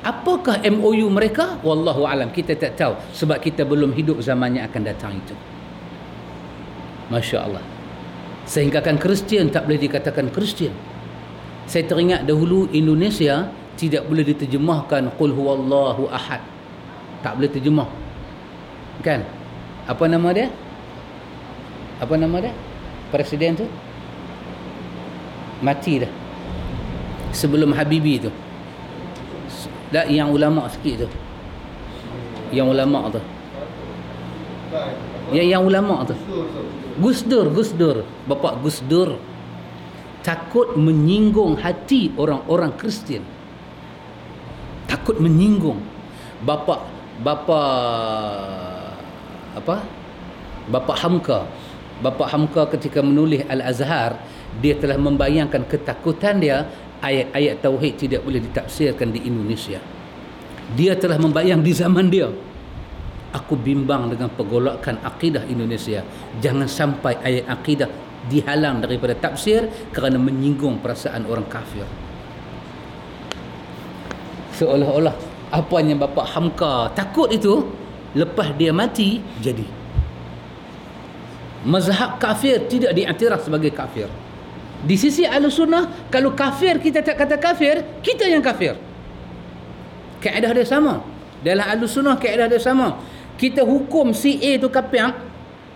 Apakah MOU mereka? Wallahu alam, kita tak tahu sebab kita belum hidup zaman yang akan datang itu. Masya Allah. Sehinggakan Kristian tak boleh dikatakan Kristian. Saya teringat dahulu Indonesia tidak boleh diterjemahkan Qul huwallahu ahad. Tak boleh terjemah. Kan? Apa nama dia? Apa nama dia? Presiden tu? Mati dah. Sebelum Habibie tu. Tak, yang ulama sikit tu. Yang ulama tu. Yang ulama tu. Gus Dur. Bapak Gus Dur takut menyinggung hati orang-orang Kristian. Takut menyinggung. Bapak Hamka ketika menulis Al-Azhar, dia telah membayangkan ketakutan dia ayat-ayat tauhid tidak boleh ditafsirkan di Indonesia. Dia telah membayang di zaman dia, aku bimbang dengan pergolakan akidah Indonesia. Jangan sampai ayat akidah dihalang daripada tafsir kerana menyinggung perasaan orang kafir. Seolah-olah apa yang Bapak Hamka takut itu, lepas dia mati jadi. Mazhab kafir tidak diiktiraf sebagai kafir. Di sisi Ahlussunnah, kalau kafir kita tak kata kafir, kita yang kafir. Kaedah dia sama. Dalam Ahlussunnah kaedah dia sama. Kita hukum si A tu kafir.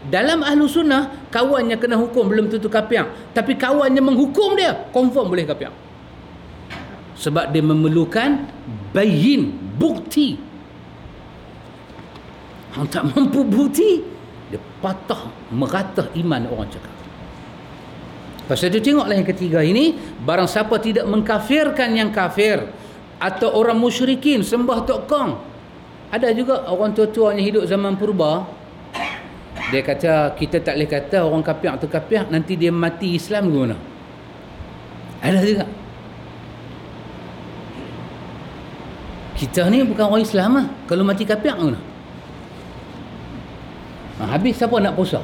Dalam Ahlussunnah, kawannya kena hukum belum tentu kafir. Tapi kawannya menghukum dia, confirm boleh kafir. Sebab dia memerlukan bayin, bukti. Hang tak mampu bukti, dia patah meratah iman orang cakap. Pasal itu tengoklah yang ketiga ini, barang siapa tidak mengkafirkan yang kafir atau orang musyrikin sembah tok kong. Ada juga orang tua-tua yang hidup zaman purba, dia kata kita tak boleh kata orang kafir atau kafir, nanti dia mati Islam ke mana. Ada juga. Kita ni bukan orang Islam lah. Kalau mati kafir ke mana? Habis siapa nak puasa?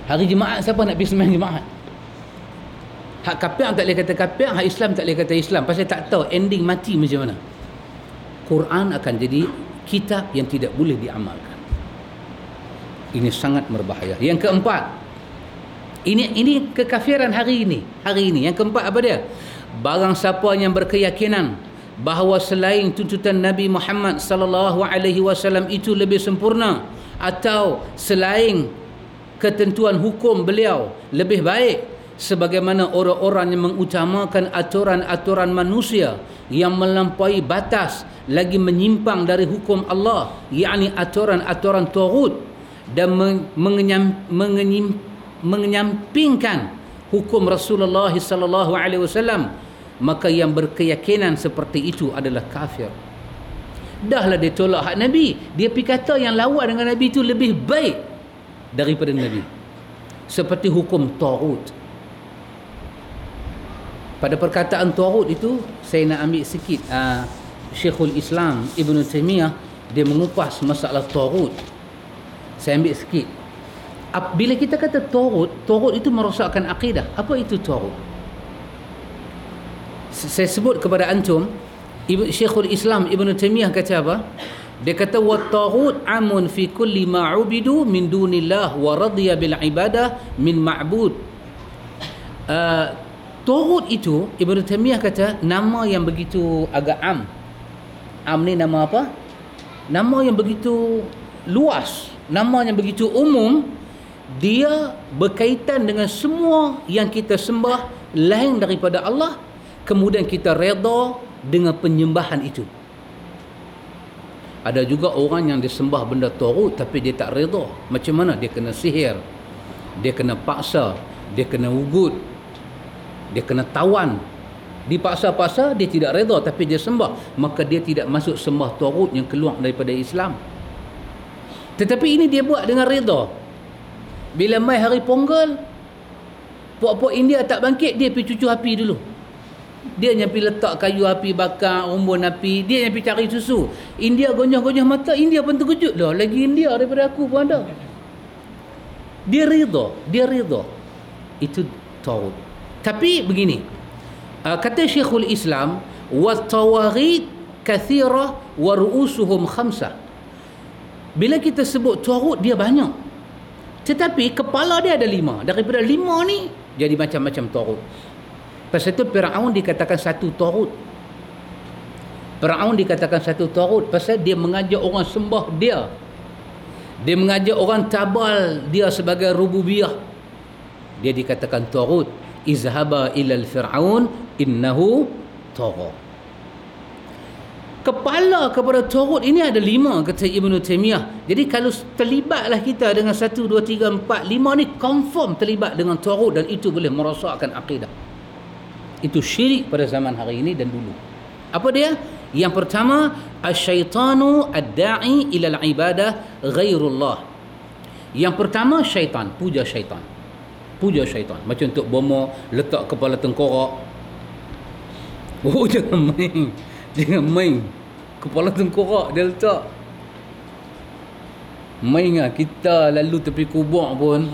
Hari Jumaat siapa nak pergi sembahyang Jumaat? Hak kafir tak boleh kata kafir, hak Islam tak boleh kata Islam. Pasal tak tahu ending mati macam mana. Quran akan jadi kitab yang tidak boleh diamalkan. Ini sangat berbahaya. Yang keempat, ini kekafiran hari ini. Yang keempat apa dia? Barang siapa yang berkeyakinan bahawa selain tuntutan Nabi Muhammad sallallahu alaihi wasallam itu lebih sempurna, atau selain ketentuan hukum beliau lebih baik, sebagaimana orang-orang yang mengutamakan aturan-aturan manusia yang melampaui batas lagi menyimpang dari hukum Allah, yakni aturan-aturan taghut, dan menyampingkan hukum Rasulullah sallallahu alaihi wasallam, maka yang berkeyakinan seperti itu adalah kafir. Dahlah dia tolak hak Nabi, dia pergi kata yang lawan dengan Nabi itu lebih baik daripada Nabi, seperti hukum taghut. Pada perkataan taghut itu, saya nak ambil sikit Syekhul Islam Ibn Taymiyah, dia mengupas masalah taghut. Saya ambil sikit. Bila kita kata taghut itu merosakkan akidah. Apa itu taghut? Saya sebut kepada antum, Syekhul Islam Ibn Taymiyah kata apa? Dia kata wa taghut amun fi kulli ma ubidu min dunillah wa radiya bil ibadah min ma'bud. Taghut itu, Ibn Taymiyah kata, nama yang begitu agak am. Am ni nama apa? Nama yang begitu luas, nama yang begitu umum. Dia berkaitan dengan semua yang kita sembah lain daripada Allah, kemudian kita reda dengan penyembahan itu. Ada juga orang yang disembah benda taghut tapi dia tak reda. Macam mana? Dia kena sihir, dia kena paksa, dia kena ugut, dia kena tawan, dipaksa-paksa, dia tidak reda tapi dia sembah, maka dia tidak masuk sembah taghut yang keluar daripada Islam. Tetapi ini dia buat dengan reda. Bila mai hari Ponggol, puak-puak India tak bangkit, dia pergi cucu api dulu. Dia yang pergi letak kayu api bakar, umbun api, dia yang pergi cari susu. India gonyah-gonyah mata, India pun terkejut lah. Lagi India daripada aku pun ada. Dia rida. Itu taghut. Tapi begini, kata Syekhul Islam, wat-tawaghit kathira wa ru'usuhum khamsah. Bila kita sebut taghut, dia banyak. Tetapi kepala dia ada 5. Daripada 5 ni jadi macam-macam taghut. Pasal itu Firaun dikatakan satu taghut. Firaun dikatakan satu taghut pasal dia mengajak orang sembah dia. Dia mengajak orang tabal dia sebagai rububiyah. Dia dikatakan taghut. Izhaba ilal fir'aun innahu tagha. Kepala kepada taghut ini ada 5, kata Ibn Taymiyah. Jadi kalau terlibatlah kita dengan 1, 2, 3, 4, 5 ni confirm terlibat dengan taghut, dan itu boleh merosakkan akidah. Itu syirik pada zaman hari ini dan dulu. Apa dia? Yang pertama, asyaitanu ad-da'i ila al-ibadah ghairullah. Yang pertama, syaitan, puja syaitan. Puja syaitan. Macam Tok Bomo letak kepala tengkorak. Oh, jangan main. Kepala tengkorak dia letak. Main lah. Kita lalu tepi kubur pun,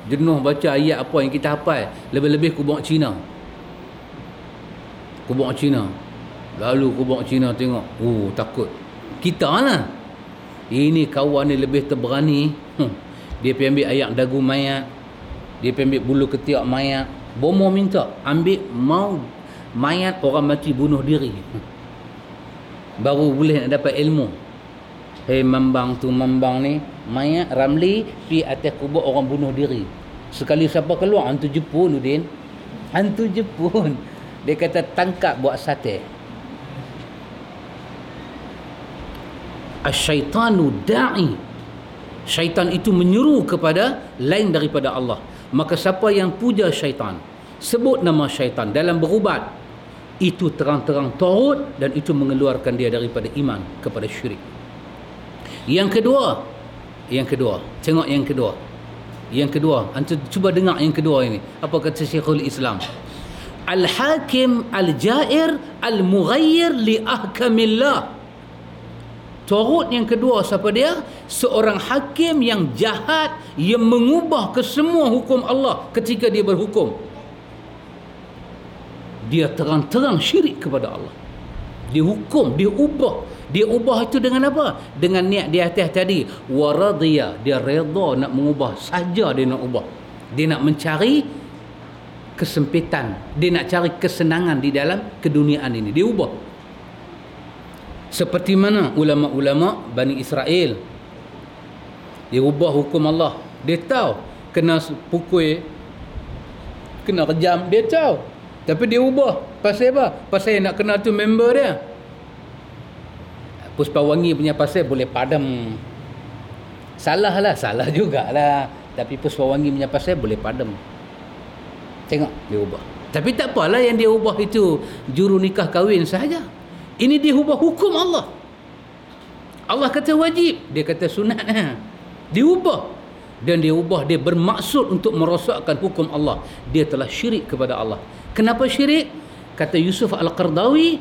jenuh baca ayat apa yang kita hafal. Lebih-lebih kubur Cina. Kubur Cina. Lalu kubur Cina tengok, takut. Kita lah. Ini kawan ni lebih terberani. Dia pergi ambil ayat dagu mayat. Dia pergi ambil bulu ketiak mayat. Bomo minta ambil mau mayat orang mati bunuh diri. Baru boleh nak dapat ilmu. Hei mambang tu mambang ni, mayat Ramli pi atas kubur orang bunuh diri. Sekali siapa keluar, hantu Jepun Udin. Hantu Jepun. Dia kata tangkap buat sate. Asyaitanu da'i. Syaitan itu menyeru kepada lain daripada Allah. Maka siapa yang puja syaitan, sebut nama syaitan dalam berubat, itu terang-terang taghut, dan itu mengeluarkan dia daripada iman kepada syirik. Yang kedua, tengok yang kedua. Antum cuba dengar yang kedua ini. Apa kata Syekhul Islam? Al-hakim al-jair al-mughayyir li ahkamillah. Taghut yang kedua siapa dia? Seorang hakim yang jahat, yang mengubah kesemua hukum Allah ketika dia berhukum. Dia terang-terang syirik kepada Allah. Dia hukum, dia ubah. Dia ubah itu dengan apa? Dengan niat di atas tadi. Waradiyah, dia redha nak mengubah. Saja dia nak ubah. Dia nak mencari kesempitan. Dia nak cari kesenangan di dalam keduniaan ini. Dia ubah. Seperti mana ulama-ulama Bani Israel, dia ubah hukum Allah. Dia tahu kena pukul, kena kejam, dia tahu, tapi dia ubah. Pasal apa? Pasal yang nak kenal tu member dia. Puspawangi punya pasal boleh padam. Salah jugalah, tapi Puspawangi punya pasal boleh padam. Tengok, dia ubah. Tapi tak apalah yang dia ubah itu juru nikah kahwin sahaja. Ini dia ubah hukum Allah. Allah kata wajib, dia kata sunat. Dia ubah. Dan dia ubah, dia bermaksud untuk merosakkan hukum Allah. Dia telah syirik kepada Allah. Kenapa syirik? Kata Yusuf Al-Qardawi,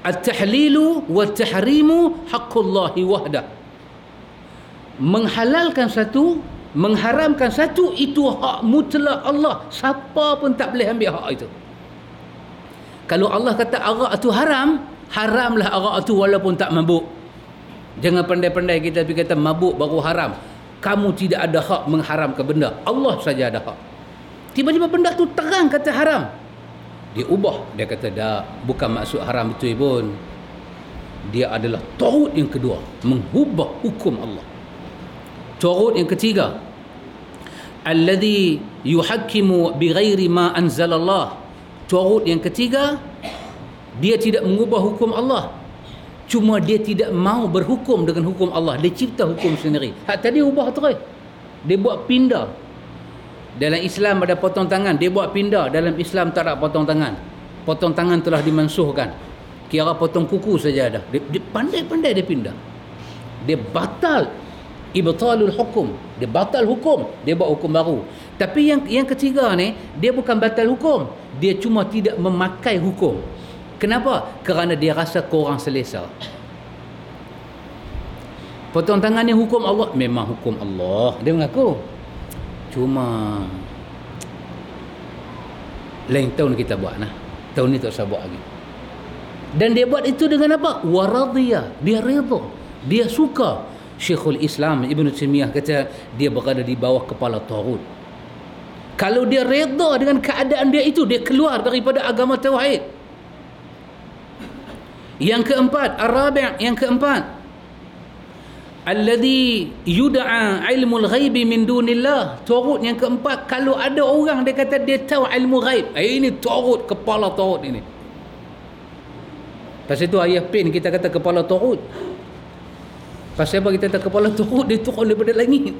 At-tahlilu wa tahrimu haqqullahi wahdah. Menghalalkan satu, mengharamkan satu, itu hak mutlak Allah. Siapa pun tak boleh ambil hak itu. Kalau Allah kata arak itu haram, haramlah arak itu walaupun tak mabuk. Jangan pandai-pandai kita pergi kata mabuk baru haram. Kamu tidak ada hak mengharamkan benda. Allah saja ada hak. Tiba-tiba benda tu terang kata haram. Dia ubah. Dia kata dah, bukan maksud haram itu pun. Dia adalah taghut yang kedua, mengubah hukum Allah. Taghut yang ketiga, alladhi yuhakkimu bighairi ma anzalallah. Taghut yang ketiga, dia tidak mengubah hukum Allah, cuma dia tidak mau berhukum dengan hukum Allah. Dia cipta hukum sendiri. Hak tadi ubah terus. Dia buat pindah. Dalam Islam ada potong tangan, dia buat pindah. Dalam Islam tak ada potong tangan. Potong tangan telah dimansuhkan. Kira potong kuku saja ada. Dia pandai-pandai dia pindah. Dia batal Ibtalul hukum, dia batal hukum, dia buat hukum baru. Tapi yang ketiga ni, dia bukan batal hukum, dia cuma tidak memakai hukum. Kenapa? Kerana dia rasa korang selesa. Potong tangan ni hukum Allah, memang hukum Allah, dia mengaku. Cuma lain tahun kita buat nah. Tahun ni tak usah buat lagi. Dan dia buat itu dengan apa? Waradiyah, dia redha, dia suka. Syekhul Islam Ibn Taymiyah kata dia berada di bawah kepala Taghut. Kalau dia redha dengan keadaan dia itu, dia keluar daripada agama tauhid. Yang keempat, yang keempat, alladhi yud'a ilmul ghaibi min dunillah. Taghut yang keempat, kalau ada orang dia kata dia tahu ilmu ghaib, ini Taghut, kepala Taghut ini. Pasal itu ayah pin kita kata kepala Taghut. Pasal apa kita kata kepala Taghut? Dia turun daripada langit.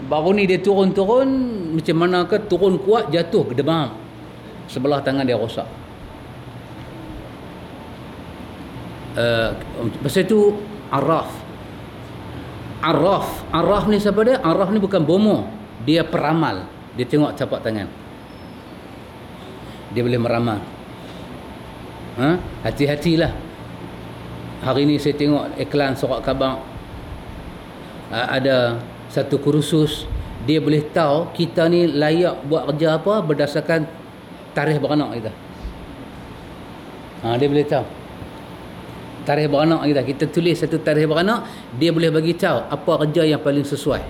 Baru ni dia turun-turun, macam mana ke turun kuat, jatuh ke demam. Sebelah tangan dia rosak. Pasal itu Arraf ni siapa dia? Arraf ni bukan bomo, dia peramal. Dia tengok tapak tangan, dia boleh meramal. Hati-hatilah. Hari ni saya tengok iklan surat khabar, ada satu kursus, dia boleh tahu kita ni layak buat kerja apa berdasarkan tarikh beranak kita. Dia boleh tahu tarikh beranak kita. Kita tulis satu tarikh beranak, dia boleh bagi tahu apa kerja yang paling sesuai.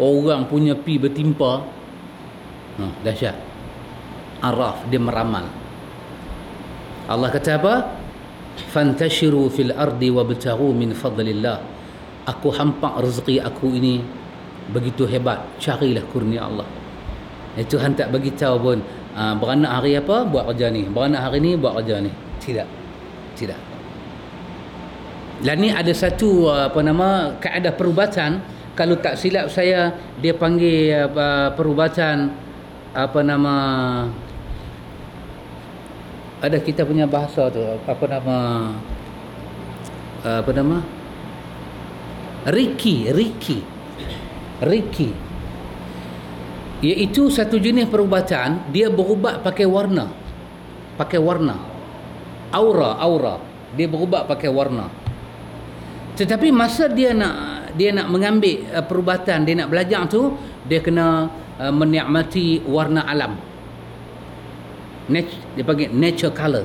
Orang punya pi bertimpa, dahsyat. Araf, dia meramal. Allah kata apa? Fantashiru fil ardi wabtaghu min fadlillah. Aku hampak rezeki aku ini begitu hebat, carilah kurnia Allah. Tuhan tak bagi tahu pun beranak hari apa buat kerja ni, beranak hari ni buat kerja ni. Tidak. Dan ni ada satu kaedah perubatan, kalau tak silap saya dia panggil perubatan ada kita punya bahasa tu Reiki, iaitu satu jenis perubatan. Dia berubat pakai warna, aura, dia berubat pakai warna. Tetapi masa dia nak mengambil perubatan, dia nak belajar tu, dia kena menikmati warna alam. Dia panggil nature color.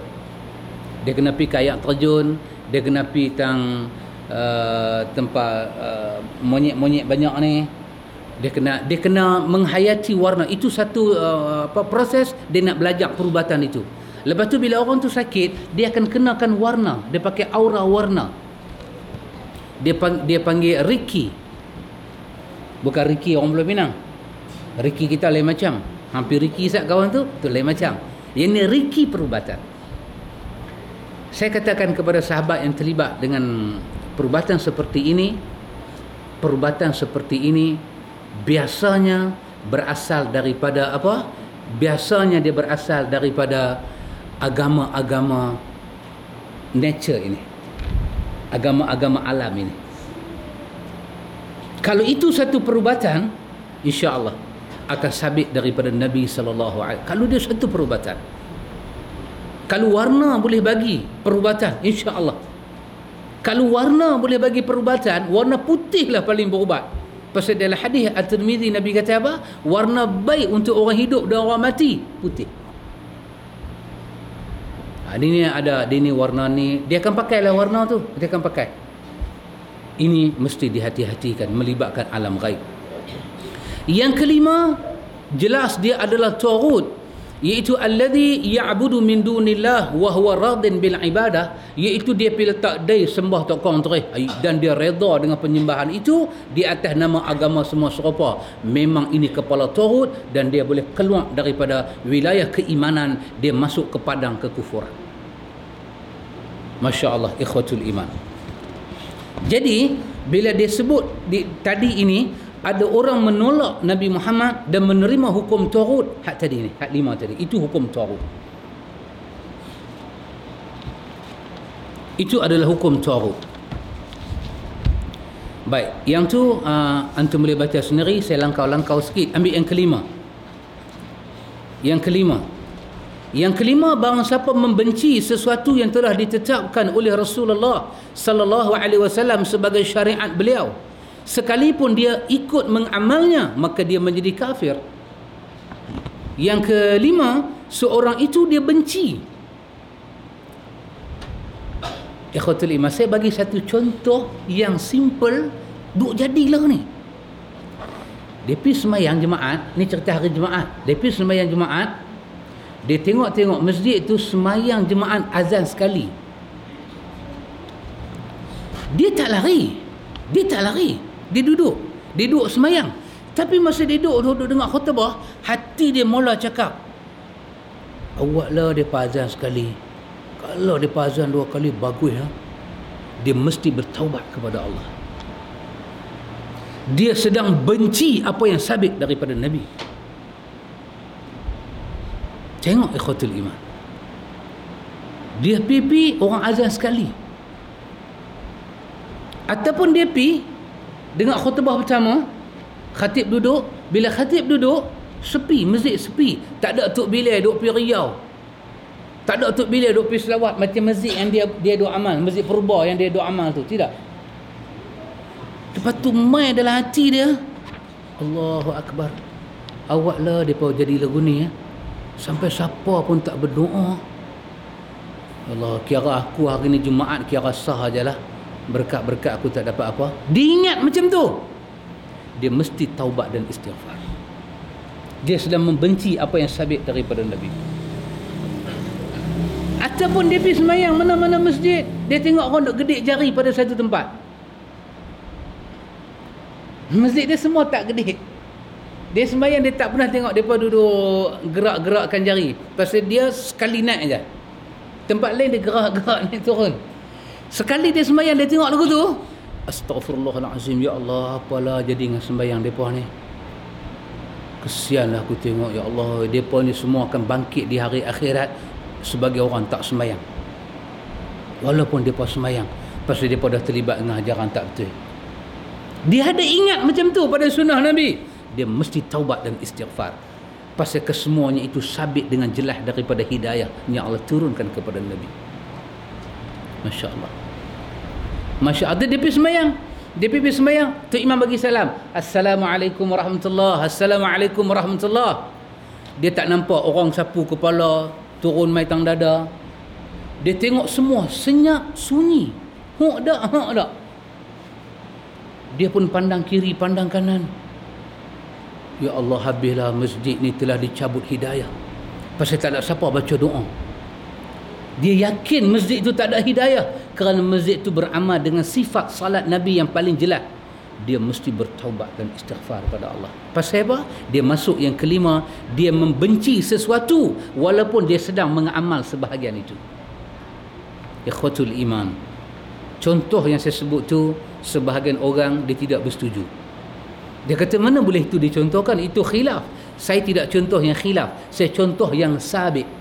Dia kena pergi kayak terjun, dia kena pergi tempat monyet-monyet banyak ni. Dia kena menghayati warna. Itu satu proses dia nak belajar perubatan itu. Lepas tu bila orang tu sakit, dia akan kenakan warna, dia pakai aura warna. Dia panggil Reiki. Bukan Reiki orang Pulau Pinang. Reiki kita lain macam. Hampir Reiki sat kawan tu lain macam. Ini Reiki perubatan. Saya katakan kepada sahabat yang terlibat dengan perubatan seperti ini biasanya berasal daripada apa? Biasanya dia berasal daripada agama-agama nature ini, agama-agama alam ini. Kalau itu satu perubatan, insya-Allah akan sabit daripada Nabi sallallahu alaihi wasallam. Kalau dia satu perubatan, kalau warna boleh bagi perubatan, insya-Allah. Kalau warna boleh bagi perubatan, warna putihlah paling berubat. Pasal dalam hadis At-Tirmizi Nabi kata apa? Warna baik untuk orang hidup dan orang mati, putih. Ini warna ni, dia akan pakailah warna tu, dia akan pakai. Ini mesti dihati-hatikan, melibatkan alam gaib. Yang kelima, jelas dia adalah taghut, iaitu alladhi ya'budu min dunillah wa huwa radin bil ibadah, iaitu dia pergi letak dai sembah tok kong terus dan dia redha dengan penyembahan itu di atas nama agama semua serupa. Memang ini kepala taghut dan dia boleh keluar daripada wilayah keimanan, dia masuk ke padang kekufuran. Masya-Allah ikhwatul iman. Jadi bila dia sebut tadi ini, ada orang menolak Nabi Muhammad dan menerima hukum taghut. Hak tadi ni, hak 5 tadi, itu hukum taghut. Itu adalah hukum taghut. Baik, yang tu antum boleh baca sendiri. Saya langkau-langkau sikit. Ambil yang kelima. Yang kelima, barang siapa membenci sesuatu yang telah ditetapkan oleh Rasulullah sallallahu alaihi wasallam sebagai syariat beliau, sekalipun dia ikut mengamalnya, maka dia menjadi kafir. Yang kelima, seorang itu dia benci. Ikhwatul iman, saya bagi satu contoh yang simple, duk jadilah ni. Dia pergi semayang Jumaat, ni cerita hari Jumaat. Dia pergi semayang Jumaat, dia tengok masjid tu semayang Jumaat azan sekali. Dia tak lari. Dia duduk semayang. Tapi masa dia duduk dengar khutbah, hati dia mula cakap, awaklah dia azan sekali. Kalau dia azan 2 kali, bagus ya. Dia mesti bertaubat kepada Allah. Dia sedang benci apa yang sabit daripada Nabi. Tengok ikhwatul iman. Dia pipi orang azan sekali. Ataupun dia pi dengar khutbah pertama, khatib duduk, bila khatib duduk, sepi, masjid sepi, tak ada Tok Bilal duk pi riau. Tak ada Tok Bilal duk pi selawat macam masjid yang dia duk amal, masjid Purba yang dia duk amal tu, tidak. Lepas tu mai dalam hati dia, Allahu Akbar. Awaklah depa jadi lagu ni ya. Sampai siapa pun tak berdoa. Allah, kira aku hari ni Jumaat kira sah ajalah. Berkat-berkat aku tak dapat apa. Diingat macam tu, dia mesti taubat dan istighfar. Dia sedang membenci apa yang sabit daripada Nabi. Ataupun dia pergi semayang mana-mana masjid, dia tengok orang duk gedik jari pada satu tempat. Masjid dia semua tak gedik. Dia sembahyang, dia tak pernah tengok mereka duduk gerak-gerakkan jari. Pasal dia sekali naik je. Tempat lain dia gerak-gerak naik turun. Sekali dia sembahyang, dia tengok lagu tu, Astaghfirullahalazim, ya Allah, apalah jadi dengan sembahyang mereka ni. Kesianlah aku tengok, ya Allah, mereka ni semua akan bangkit di hari akhirat sebagai orang tak sembahyang. Walaupun mereka sembahyang, pasal mereka dah terlibat dengan ajaran tak betul. Dia ada ingat macam tu pada sunnah Nabi, dia mesti taubat dan istighfar. Pasal kesemuanya itu sabit dengan jelas daripada hidayah yang Allah turunkan kepada Nabi. Masya Allah. Masya Allah. Dia pergi semayang. Tu imam bagi salam, Assalamualaikum warahmatullahi. Assalamualaikum warahmatullahi. Dia tak nampak orang sapu kepala, turun mai tang dada. Dia tengok semua senyap, sunyi. Hok dak. Dia pun pandang kiri, pandang kanan. Ya Allah, habislah masjid ni telah dicabut hidayah. Pasal tak ada siapa baca doa. Dia yakin masjid itu tak ada hidayah kerana masjid itu beramal dengan sifat salat Nabi yang paling jelas. Dia mesti bertaubat dan istighfar pada Allah. Pasal apa? Dia masuk yang kelima, dia membenci sesuatu walaupun dia sedang mengamal sebahagian itu. Ikhwatul iman. Contoh yang saya sebut tu, sebahagian orang dia tidak bersetuju. Dia kata mana boleh itu dicontohkan, itu khilaf. Saya tidak contoh yang khilaf, saya contoh yang sabit.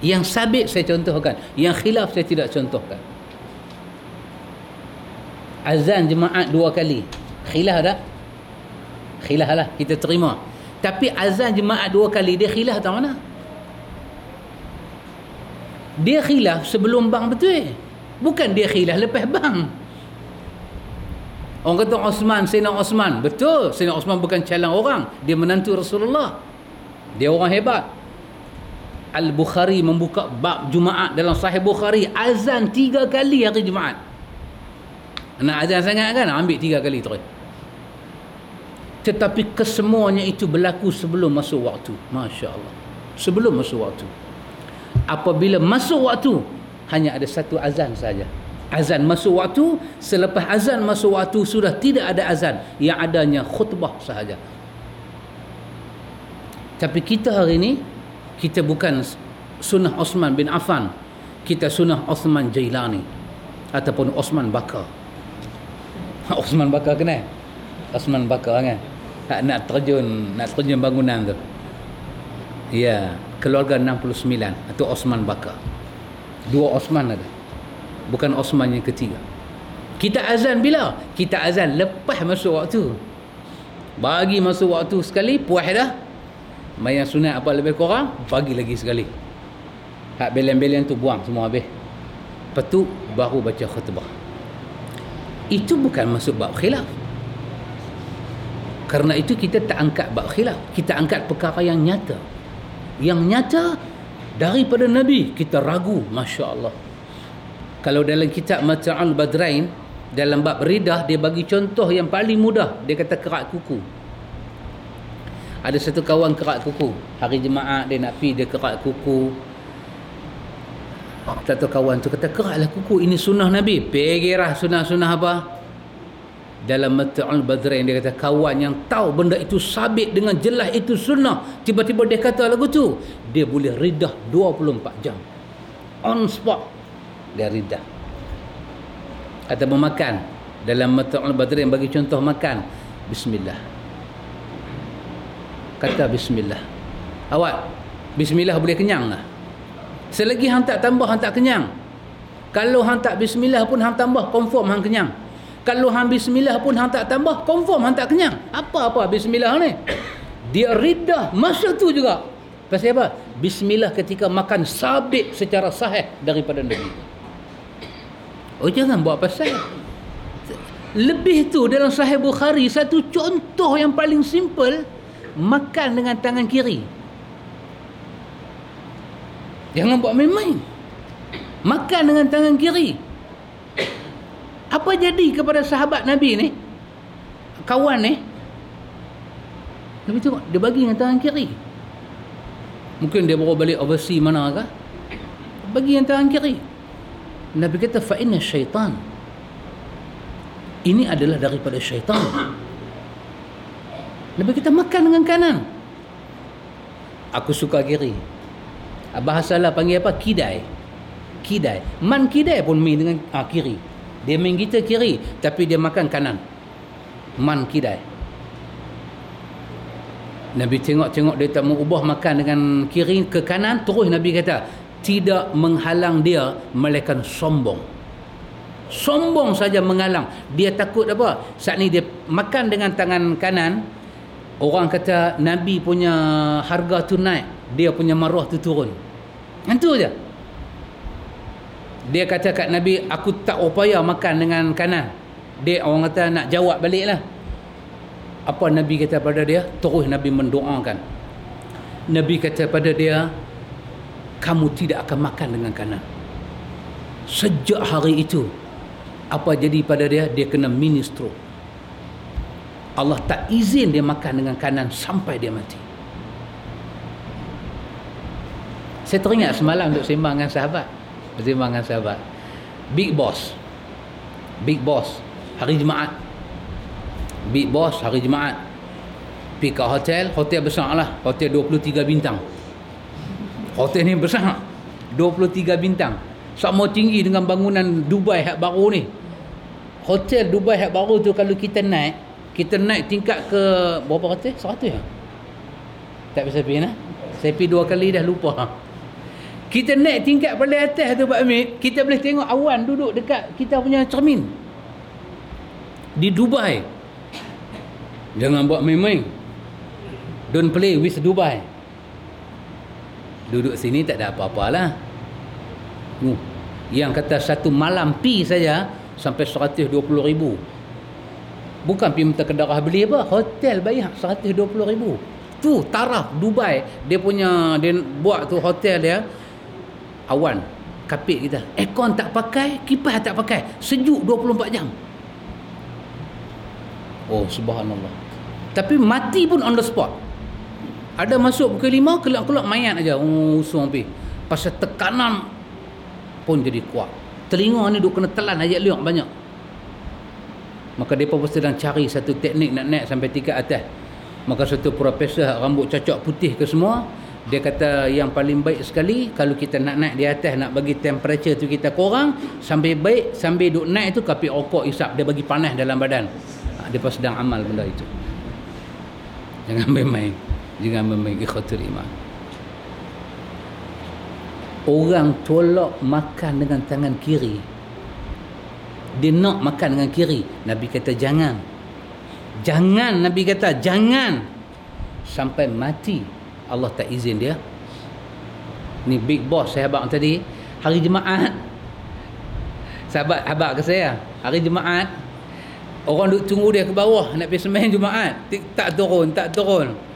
Yang sabit saya contohkan, yang khilaf saya tidak contohkan. Azan jemaat 2 kali, khilaf tak? Khilaf lah, kita terima. Tapi azan jemaat 2 kali, dia khilaf tak mana? Dia khilaf sebelum bang betul, bukan dia khilaf lepas bang. Orang kata Sayyidina Osman, betul, Sayyidina Osman bukan calang orang, dia menantu Rasulullah, dia orang hebat. Al-Bukhari membuka bab Jumaat dalam Sahih Bukhari, azan 3 kali hari Jumaat. Nak azan sangat kan, ambil 3 kali terus. Tetapi kesemuanya itu berlaku sebelum masuk waktu. Masya Allah, sebelum masuk waktu. Apabila masuk waktu, hanya ada satu azan saja. Azan masuk waktu, selepas azan masuk waktu sudah tidak ada azan, yang adanya khutbah sahaja. Tapi kita hari ini, kita bukan sunnah Osman bin Affan, kita sunnah Osman Jailani ataupun Osman Bakar. Osman Bakar kenal? Osman Bakar kan? Nak terjun bangunan tu. Ya, keluarga 69 atau Osman Bakar. 2 Osman ada. Bukan Osman yang ketiga. Kita azan bila? Kita azan lepas masuk waktu. Bagi masuk waktu sekali, puas dah. Mayang sunat apa lebih kurang, bagi lagi sekali. Hak belen-belen tu buang semua habis. Lepas tu baru baca khutbah. Itu bukan masuk bab khilaf. Kerana itu kita tak angkat bab khilaf. Kita angkat perkara yang nyata. Yang nyata daripada Nabi, kita ragu, Masya Allah. Kalau dalam kitab Mata'ul Badrain, dalam bab ridah, dia bagi contoh yang paling mudah. Dia kata kerak kuku. Ada satu kawan kerak kuku. Hari Jumaat dia nak pergi, dia kerak kuku. Satu kawan tu kata, keraklah kuku, ini sunnah Nabi. Pergilah sunnah-sunnah apa? Dalam Mata'ul Badrain dia kata, kawan yang tahu benda itu sabit dengan jelas itu sunnah, tiba-tiba dia kata lagu tu, dia boleh ridah 24 jam. On spot dia ridah. Atau memakan, dalam Mata'ul Badrain bagi contoh makan, bismillah, kata bismillah. Awak bismillah boleh kenyang lah. Selagi hang tak tambah, hang tak kenyang. Kalau hang tak bismillah pun hang tambah, confirm hang kenyang. Kalau hang bismillah pun hang tak tambah, confirm hang tak kenyang. Apa-apa bismillah ni? Dia ridah masa tu juga. Pasal apa? Bismillah ketika makan sabit secara sahih daripada Nabi. Oh, jangan buat pasal. Lebih tu dalam Sahih Bukhari, satu contoh yang paling simple, makan dengan tangan kiri. Jangan buat main-main. Makan dengan tangan kiri. Apa jadi kepada sahabat Nabi ni? Kawan ni? Nabi tengok, dia bagi dengan tangan kiri. Mungkin dia bawa balik overseas mana ke? Bagi dengan tangan kiri. Nabi kata, fa inna syaitan. Ini adalah daripada syaitan. Nabi kata, makan dengan kanan. Aku suka kiri. Bahasa lah panggil apa? Kidai. Kidai. Man kidai pun main dengan kiri. Dia main kita kiri, tapi dia makan kanan. Man kidai. Nabi tengok-tengok dia tak mau ubah makan dengan kiri ke kanan, terus Nabi kata, tidak menghalang dia melainkan sombong. Sombong saja menghalang. Dia takut apa? Saat ni dia makan dengan tangan kanan, orang kata Nabi punya harga tu naik, dia punya maruah tu turun. Itu je. Dia kata kat Nabi, aku tak upaya makan dengan kanan. Dia orang kata nak jawab balik lah. Apa Nabi kata pada dia? Terus Nabi mendoakan. Nabi kata pada dia, kamu tidak akan makan dengan kanan. Sejak hari itu, apa jadi pada dia? Dia kena mini stroke. Allah tak izin dia makan dengan kanan sampai dia mati. Saya teringat semalam untuk sembang dengan sahabat. Bersembang dengan sahabat. Big Boss. Big Boss. Hari Jumaat. Big Boss hari Jumaat. Pergi ke hotel besar lah. Hotel 23 bintang. Hotel ni besar. 23 bintang. Sama tinggi dengan bangunan Dubai hak baru ni. Hotel Dubai hak baru tu kalau kita naik tingkat ke berapa hotel? 100 lah. Tak bisa pergi lah. Saya pergi 2 kali dah lupa. Kita naik tingkat paling atas tu Pak Amit, kita boleh tengok awan duduk dekat kita punya cermin. Di Dubai. Jangan buat main-main. Don't play with Dubai. Duduk sini tak ada apa-apalah. Yang kata satu malam pi saja sampai 120,000. Bukan pi minta ke darah beli apa, hotel bayar 120,000. Tu taraf Dubai. Dia punya, dia buat tu hotel dia, awan kapit kita, aircon tak pakai, kipas tak pakai, sejuk 24 jam. Oh subhanallah. Tapi mati pun on the spot. Ada masuk pukul 5, kelak-kelak mayat aja. Usung pergi. Pasal tekanan pun jadi kuat. Telinga ni duk kena telan ayat liuk banyak. Maka mereka pun sedang cari satu teknik nak naik sampai tingkat atas. Maka satu profesor rambut cacak putih ke semua, dia kata yang paling baik sekali kalau kita nak naik di atas, nak bagi temperature tu kita kurang, sambil baik, sambil duk naik tu kapit rokok isap, dia bagi panas dalam badan. Dia pun sedang amal benda itu. Jangan main-main. Jangan main-main ikhwatul iman. Orang tolak makan dengan tangan kiri. Dia nak makan dengan kiri. Nabi kata jangan. Jangan, Nabi kata jangan. Sampai mati Allah tak izin dia. Ni big boss sahabat tadi, hari Jumaat. Sahabat habaq ke saya, hari Jumaat orang duk tunggu dia ke bawah nak pergi sembahyang Jumaat. Tak turun.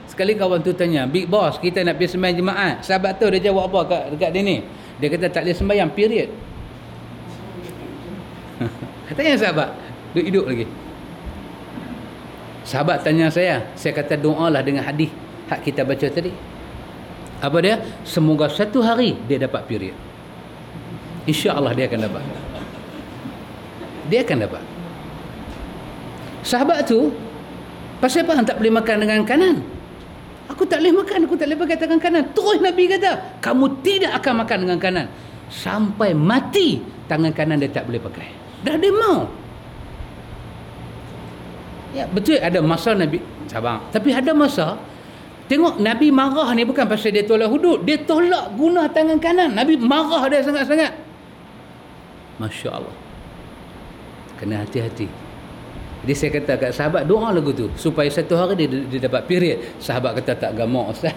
Sekali kawan tu tanya, big boss, kita nak pergi sembahyang Jumaat. Sahabat tu dia jawab apa dekat dia ni? Dia kata tak boleh sembahyang, period. Tanya sahabat, duk hidup lagi. Sahabat tanya saya kata doalah dengan hadis hak kita baca tadi. Apa dia? Semoga satu hari dia dapat period. InsyaAllah dia akan dapat. Dia akan dapat. Sahabat tu, pasal apa tak boleh makan dengan kanan? Aku tak boleh makan, aku tak boleh pakai tangan kanan. Terus Nabi kata, kamu tidak akan makan dengan kanan. Sampai mati, tangan kanan dia tak boleh pakai. Dah dia mau. Ya, betul ada masa Nabi, sabar. Tapi ada masa, tengok Nabi marah ni bukan pasal dia tolak hudud. Dia tolak guna tangan kanan. Nabi marah dia sangat-sangat. Masya Allah. Kena hati-hati. Jadi saya kata kat sahabat, doa lagu tu supaya satu hari dia dapat period. Sahabat kata tak gamak Ustaz.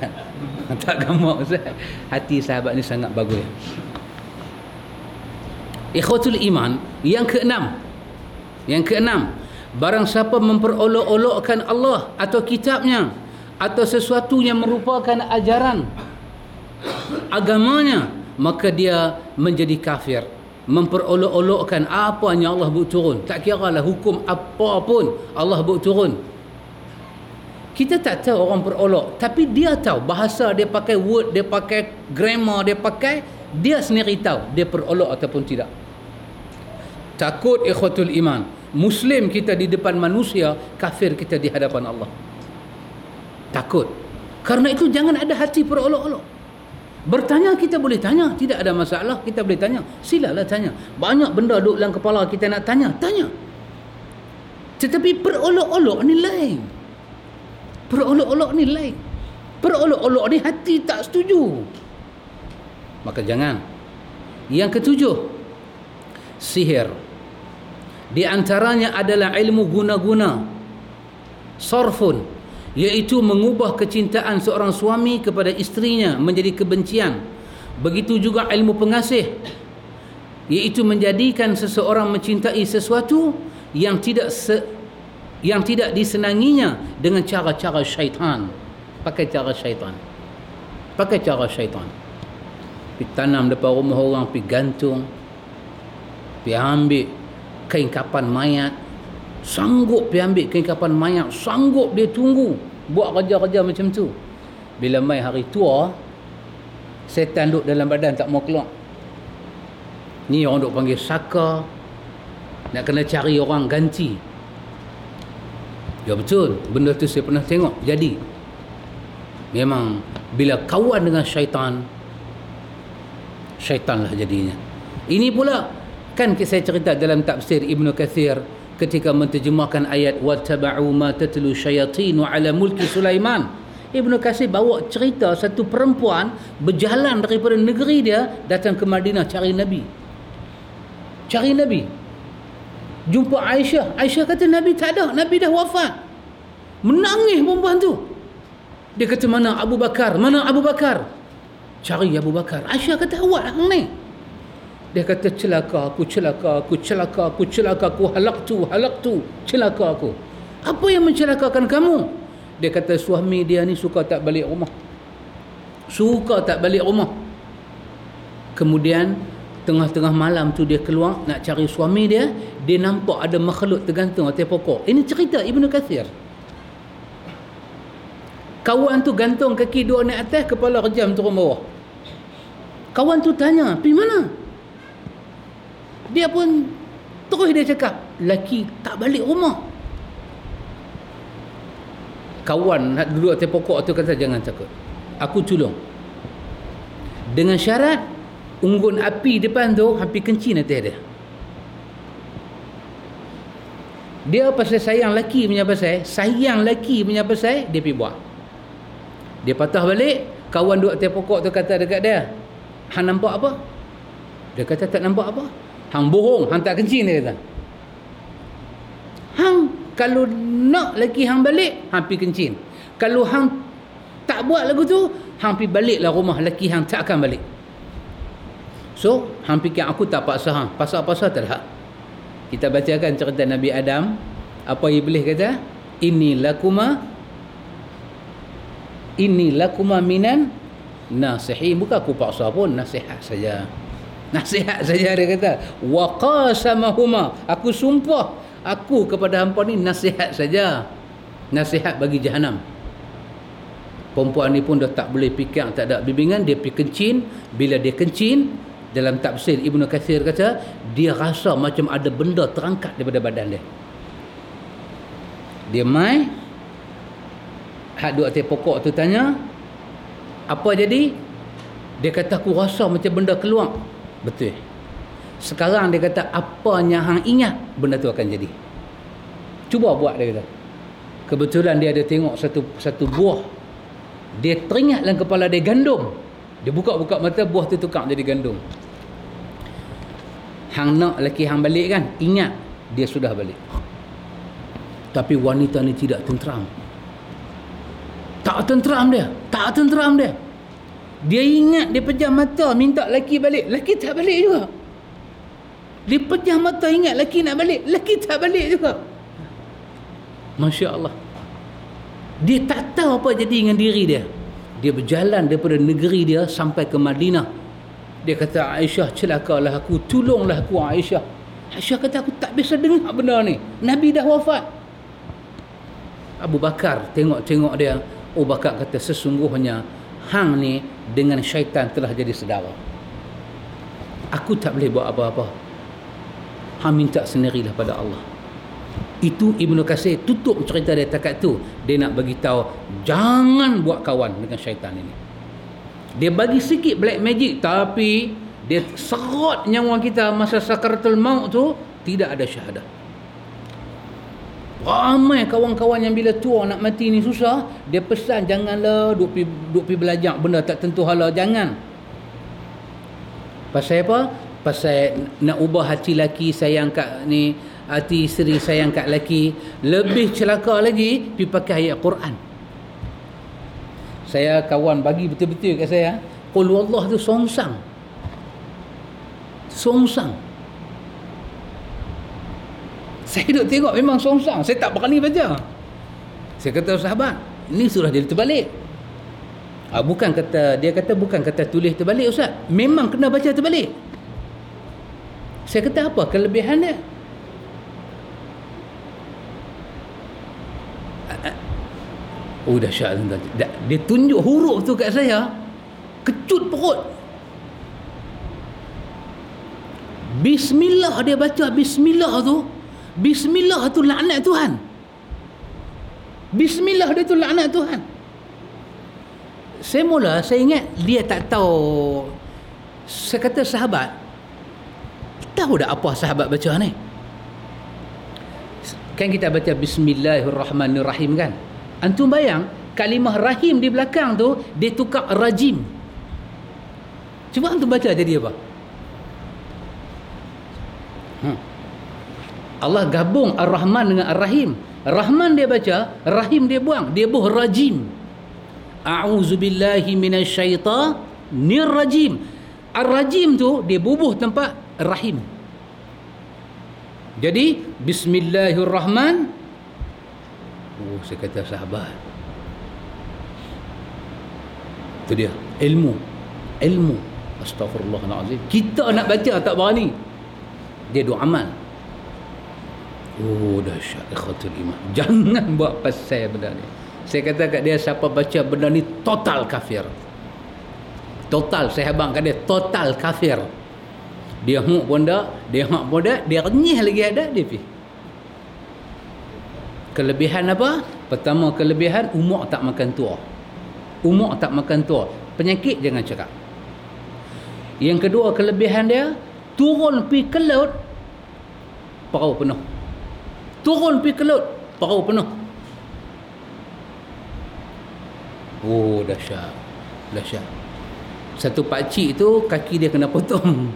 Tak gamak Ustaz. Hati sahabat ni sangat bagus. Ikhwatul iman, yang keenam, barang siapa memperolok-olokkan Allah atau kitabnya atau sesuatu yang merupakan ajaran agamanya, maka dia menjadi kafir. Memperolok-olokkan apa yang Allah buat turun, tak kira lah hukum apa pun Allah buat turun. Kita tak tahu orang perolok, tapi dia tahu bahasa dia pakai word, dia pakai grammar, dia sendiri tahu dia perolok ataupun tidak. Takut ikhwatul iman, Muslim kita di depan manusia, kafir kita di hadapan Allah. Takut. Karena itu jangan ada hati perolok-olok. Bertanya kita boleh tanya, tidak ada masalah, kita boleh tanya. Silalah tanya. Banyak benda duduk dalam kepala kita nak tanya. Tetapi perolok-olok ni lain. Perolok-olok ni hati tak setuju. Maka jangan. Yang ketujuh, sihir. Di antaranya adalah ilmu guna-guna, sarfun, iaitu mengubah kecintaan seorang suami kepada isterinya menjadi kebencian. Begitu juga ilmu pengasih, iaitu menjadikan seseorang mencintai sesuatu yang tidak disenanginya dengan cara-cara syaitan. Pakai cara syaitan. Pergi tanam depan rumah orang, pergi gantung, pergi ambil kain kapan mayat, sanggup dia ambil kain kapan mayat, sanggup dia tunggu, buat kerja-kerja macam tu. Bila mai hari tua, setan duduk dalam badan tak mau keluar. Ni orang duk panggil saka, nak kena cari orang ganti. Ya betul, benda tu saya pernah tengok jadi. Memang bila kawan dengan syaitan, syaitanlah jadinya. Ini pula kan saya cerita dalam tafsir Ibnu Katsir ketika menterjemahkan ayat wattaba'u ma tatlu syayatinu ala mulki Sulaiman. Ibnu Katsir bawa cerita satu perempuan berjalan daripada negeri dia datang ke Madinah cari Nabi. Jumpa Aisyah. Aisyah kata Nabi tak ada, Nabi dah wafat. Menangis perempuan tu. Dia kata mana Abu Bakar? Cari Abu Bakar. Aisyah kata awak hang ni. Dia kata celaka aku, halaktu, celaka aku. Apa yang mencelakakan kamu? Dia kata suami dia ni suka tak balik rumah. Kemudian tengah-tengah malam tu dia keluar nak cari suami dia, dia nampak ada makhluk tergantung atas pokok. Ini cerita Ibnu Katsir. Kawan tu gantung kaki dua naik atas, kepala rejam turun bawah. Kawan tu tanya, pergi mana? Dia pun terus dia cakap, laki tak balik rumah. Kawan nak duduk atas pokok tu kata jangan takut, aku tolong. Dengan syarat unggun api depan tu hampir kencing atas dia. Dia pasal sayang laki punya pasal, dia pergi buat. Dia patah balik, kawan duduk atas pokok tu kata dekat dia, hang nampak apa? Dia kata tak nampak apa. Hang bohong, hang tak kencing, dia kata. Hang kalau nak lagi hang balik, hang pergi kencing. Kalau hang tak buat lagu tu, hang pergi baliklah rumah, laki hang tak akan balik. So, hang fikir aku tak paksa hang. Pasal-pasal tak ada. Kita bacakan cerita Nabi Adam. Apa Iblis kata? Inni lakuma minan nasihin. Bukan aku paksa pun, nasihat saja. Nasihat saja dia kata. Wa qasamahuma. Aku sumpah aku kepada hampa ni nasihat saja. Nasihat bagi Jahannam. Perempuan ni pun dah tak boleh fikir, tak ada bimbingan, dia pergi kencing. Bila dia kencing, dalam tafsir Ibnu Katsir kata, dia rasa macam ada benda terangkat daripada badan dia. Dia mai, hak duduk atas pokok tu tanya, apa jadi? Dia kata, aku rasa macam benda keluar. Betul. Sekarang dia kata, apa yang hang ingat, benda tu akan jadi. Cuba buat, dia kata. Kebetulan dia ada tengok satu buah. Dia teringat dalam kepala dia gandum. Dia buka-buka mata, buah tu tukar jadi gandum. Hang nak lelaki hang balik kan? Ingat, dia sudah balik. Tapi wanita ni tidak tenteram. Tak tenteram dia. Dia ingat, dia pejam mata, minta lelaki balik. Lelaki tak balik juga. Dia pejam mata, ingat lelaki nak balik. Lelaki tak balik juga. Masya Allah. Dia tak tahu apa jadi dengan diri dia. Dia berjalan daripada negeri dia sampai ke Madinah. Dia kata, Aisyah, celakalah aku, tolonglah aku Aisyah. Aisyah kata, aku tak biasa dengar benda ni. Nabi dah wafat. Abu Bakar tengok-tengok dia. Abu Bakar kata, sesungguhnya hang ni dengan syaitan telah jadi saudara. Aku tak boleh buat apa-apa. Hang minta sendirilah pada Allah. Itu Ibnu Katsir tutup cerita dia takat tu. Dia nak bagi tahu, jangan buat kawan dengan syaitan ini. Dia bagi sikit black magic, tapi dia serot nyawa kita masa sakaratul maut tu, tidak ada syahadah. Ramai kawan-kawan yang bila tua nak mati ni susah, dia pesan janganlah duk pi belajar benda tak tentu hala, jangan. Pasal apa? Pasal nak ubah hati laki sayang kat ni, hati isteri sayang kat laki. Lebih celaka lagi pi pakai ayat Quran. Saya kawan bagi betul-betul kat saya, qul wallah tu songsang. Saya duk tengok memang songsang. Saya tak berani baca. Saya kata, sahabat, ini surah jadi terbalik. Dia kata bukan kata tulis terbalik Ustaz. Memang kena baca terbalik. Saya kata, apa kelebihan dia? Oh, dahsyat. Dia tunjuk huruf tu kat saya, kecut perut. Bismillah dia baca. Bismillah tu laknat Tuhan. Bismillah dia tu laknat Tuhan. Saya ingat dia tak tahu. Saya kata, sahabat, tahu tak apa sahabat baca ni? Kan kita baca Bismillahirrahmanirrahim kan? Antum bayang, kalimah rahim di belakang tu dia tukar rajim. Cuba antum baca jadi apa? Allah gabung Ar-Rahman dengan Ar-Rahim. Rahman dia baca, Rahim dia buang, dia buh rajim. A'udzubillahi minasyaitanir rajim. Ar-rajim tu dia bubuh tempat Rahim. Jadi Bismillahirrahman. Oh, saya kata, sahabat, itu dia ilmu. Astaghfirullahalazim. Kita nak baca tak berani, dia duk amal. Oh, dahsyat ikhwatul iman. Jangan buat pasal benda ni. Saya kata kat dia, siapa baca benda ni total kafir. Total, saya abang kat dia, total kafir. Dia huk pun dak, dia hak pun dak, dia renyih lagi ada, dia pergi. Kelebihan apa? Pertama kelebihan, umur tak makan tua. Penyakit jangan cakap. Yang kedua kelebihan dia, turun pergi ke laut, perahu penuh. Oh, dahsyat. Satu pakcik tu kaki dia kena potong.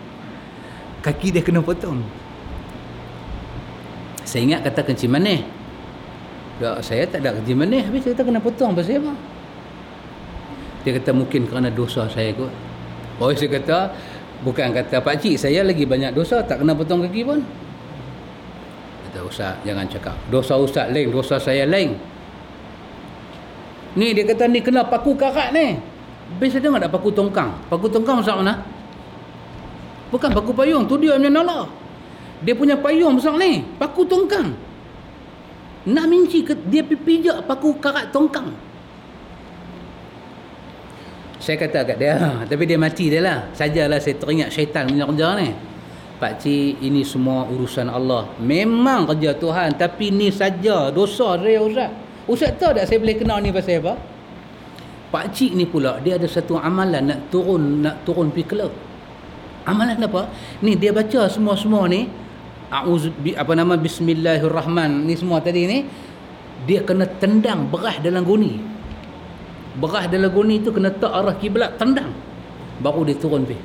Saya ingat kata kencing manis. Saya tak ada kencing manis. Habis saya kata kena potong pasal apa? Dia kata mungkin kerana dosa saya kot. Oh, saya kata bukan kata pakcik saya lagi banyak dosa, tak kena potong kaki pun. Kata ustaz, jangan cakap dosa ustaz lain, dosa saya lain. Ni dia kata ni kena paku karat ni. Habis saya dengar tak paku tongkang. Paku tongkang besar mana? Bukan paku payung, tu dia punya nala. Dia punya payung besar ni, paku tongkang. Nak minci dia pijak paku karat tongkang. Saya kata kat dia, tapi dia mati dia lah. Sajalah saya teringat syaitan punya kerja ni. Pakcik, ini semua urusan Allah. Memang kerja Tuhan, tapi ni saja dosa saya ustaz. Ustaz tahu tak saya boleh kenal ni pasal apa? Pakcik ni pula dia ada satu amalan nak turun pergi kelab. Amalan apa? Ni dia baca semua ni bismillahirrahman ni semua tadi ni, dia kena tendang beras dalam guni. Beras dalam guni tu kena tak arah kiblat, tendang. Baru dia turun pergi.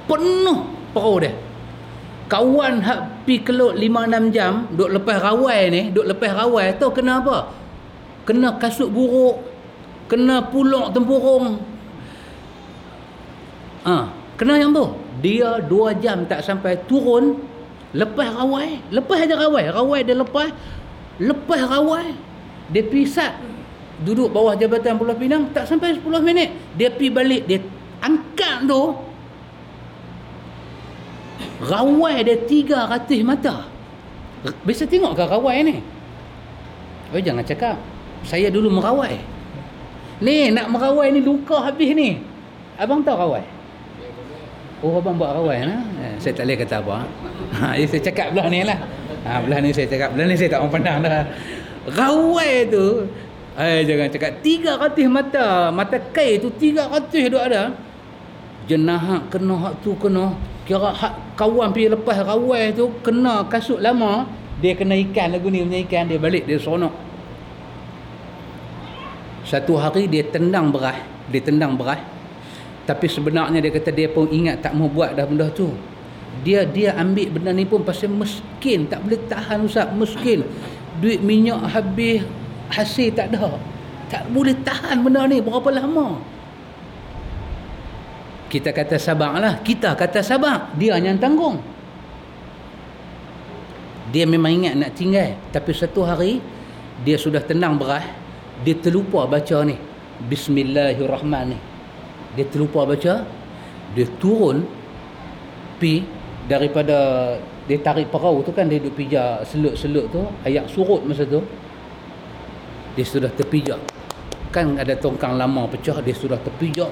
Penuh perau dia. Kawan hak pi kelot 5-6 jam duk lepas rawai ni, tahu kena apa? Kena kasut buruk, kena pulak tempurung. Kena yang tu. Dia 2 jam tak sampai turun. Lepas rawai dia lepas rawai dia pisat duduk bawah Jabatan Pulau Pinang, tak sampai 10 minit dia pi balik, dia angkat tu rawai dia 300 mata. Biasa tengok ke rawai ni? Oh, jangan cakap saya dulu merawai ni, nak merawai ni luka habis ni. Abang tahu rawai? Oh, abang buat rawai lah. Saya tak boleh kata apa. Saya cakap belah ni lah. Belah ni saya cakap. Belah ni saya tak orang pandang dah. Rawai tu, jangan cakap 300 mata. Mata kai tu 300 duk ada. Jenah kena hak tu kena. Kira hak kawan pergi lepas rawai tu kena kasut lama. Dia kena ikan lagu ni punya ikan. Dia balik, dia seronok. Satu hari dia tendang beras. Tapi sebenarnya dia kata dia pun ingat tak mau buat dah benda tu. Dia ambil benda ni pun pasal miskin, tak boleh tahan ustaz, miskin. Duit minyak habis, hasil tak ada. Tak boleh tahan benda ni berapa lama. Kita kata sabar, dia yang tanggung. Dia memang ingat nak tinggal, tapi satu hari dia sudah tendang beras, dia terlupa baca ni Bismillahirrahmanirrahim. Dia terlupa baca, dia turun pi daripada dia tarik perahu tu kan, dia duduk pijak seluk-seluk tu, ayat surut masa tu dia sudah terpijak kan, ada tongkang lama pecah, dia sudah terpijak,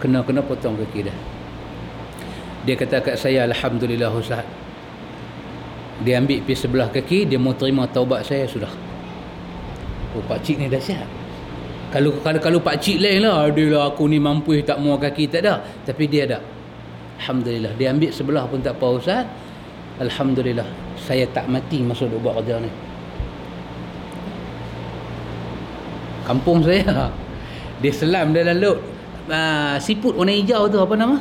kena potong kaki dia. Dia kata kat saya, alhamdulillah ustaz, dia ambil pi sebelah kaki, dia mau terima taubat saya sudah. Oh, pakcik ni dahsyat. Kalau pakcik lain lah, dia lah aku ni mampu tak mau kaki, tak ada. Tapi dia ada. Alhamdulillah. Dia ambil sebelah pun tak apa ustaz. Alhamdulillah. Saya tak mati masa duk buat kerja ni. Kampung saya, dia selam dalam laut. Siput warna hijau tu apa nama?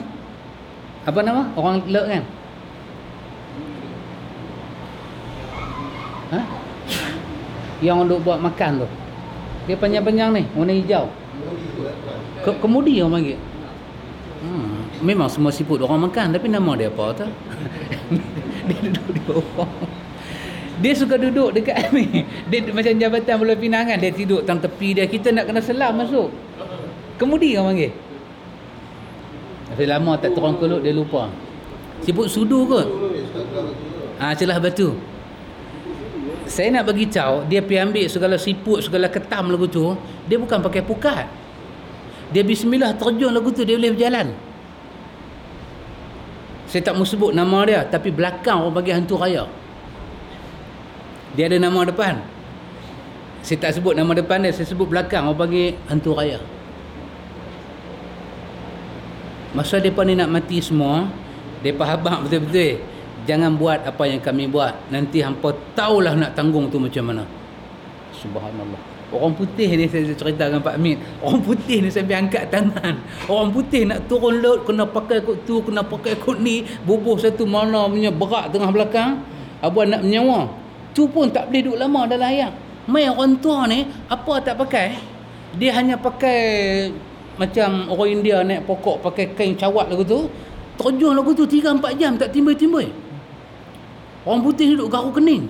Orang laut kan? Yang duk buat makan tu. Dia panjang-panjang ni, warna hijau. Kemudi orang panggil. Memang semua siput orang makan, tapi nama dia apa tu? Dia duduk di bawah. Dia suka duduk dekat ni. Dia macam Jabatan Pulau Pinang kan, dia tidur tang tepi dia. Kita nak kena selam masuk. Kemudi orang panggil. Tapi lama tak turun ke laut, dia lupa. Siput sudu kot. Celah batu. Saya nak bagi tahu, dia pergi ambil segala siput, segala ketam lagu tu, dia bukan pakai pukat. Dia bismillah terjun lagu tu, dia boleh berjalan. Saya tak mau sebut nama dia, tapi belakang orang bagi hantu raya. Dia ada nama depan. Saya tak sebut nama depan dia, saya sebut belakang orang bagi hantu raya. Masa mereka ni nak mati semua, mereka habaq betul-betul, jangan buat apa yang kami buat. Nanti hampa tahulah nak tanggung tu macam mana. Subhanallah. Orang putih ni saya cerita dengan Pak Min. Orang putih ni sampai angkat tangan. Orang putih nak turun laut kena pakai kot tu, kena pakai kot ni. Bubuh satu mana punya berak tengah belakang. abang nak menyewa, tu pun tak boleh duduk lama dalam hayat. Mai orang tua ni apa tak pakai, dia hanya pakai macam orang India naik pokok pakai kain cawat lagu tu, terjun lagu tu 3-4 jam tak timbul-timbul. Orang putih duduk garu kening.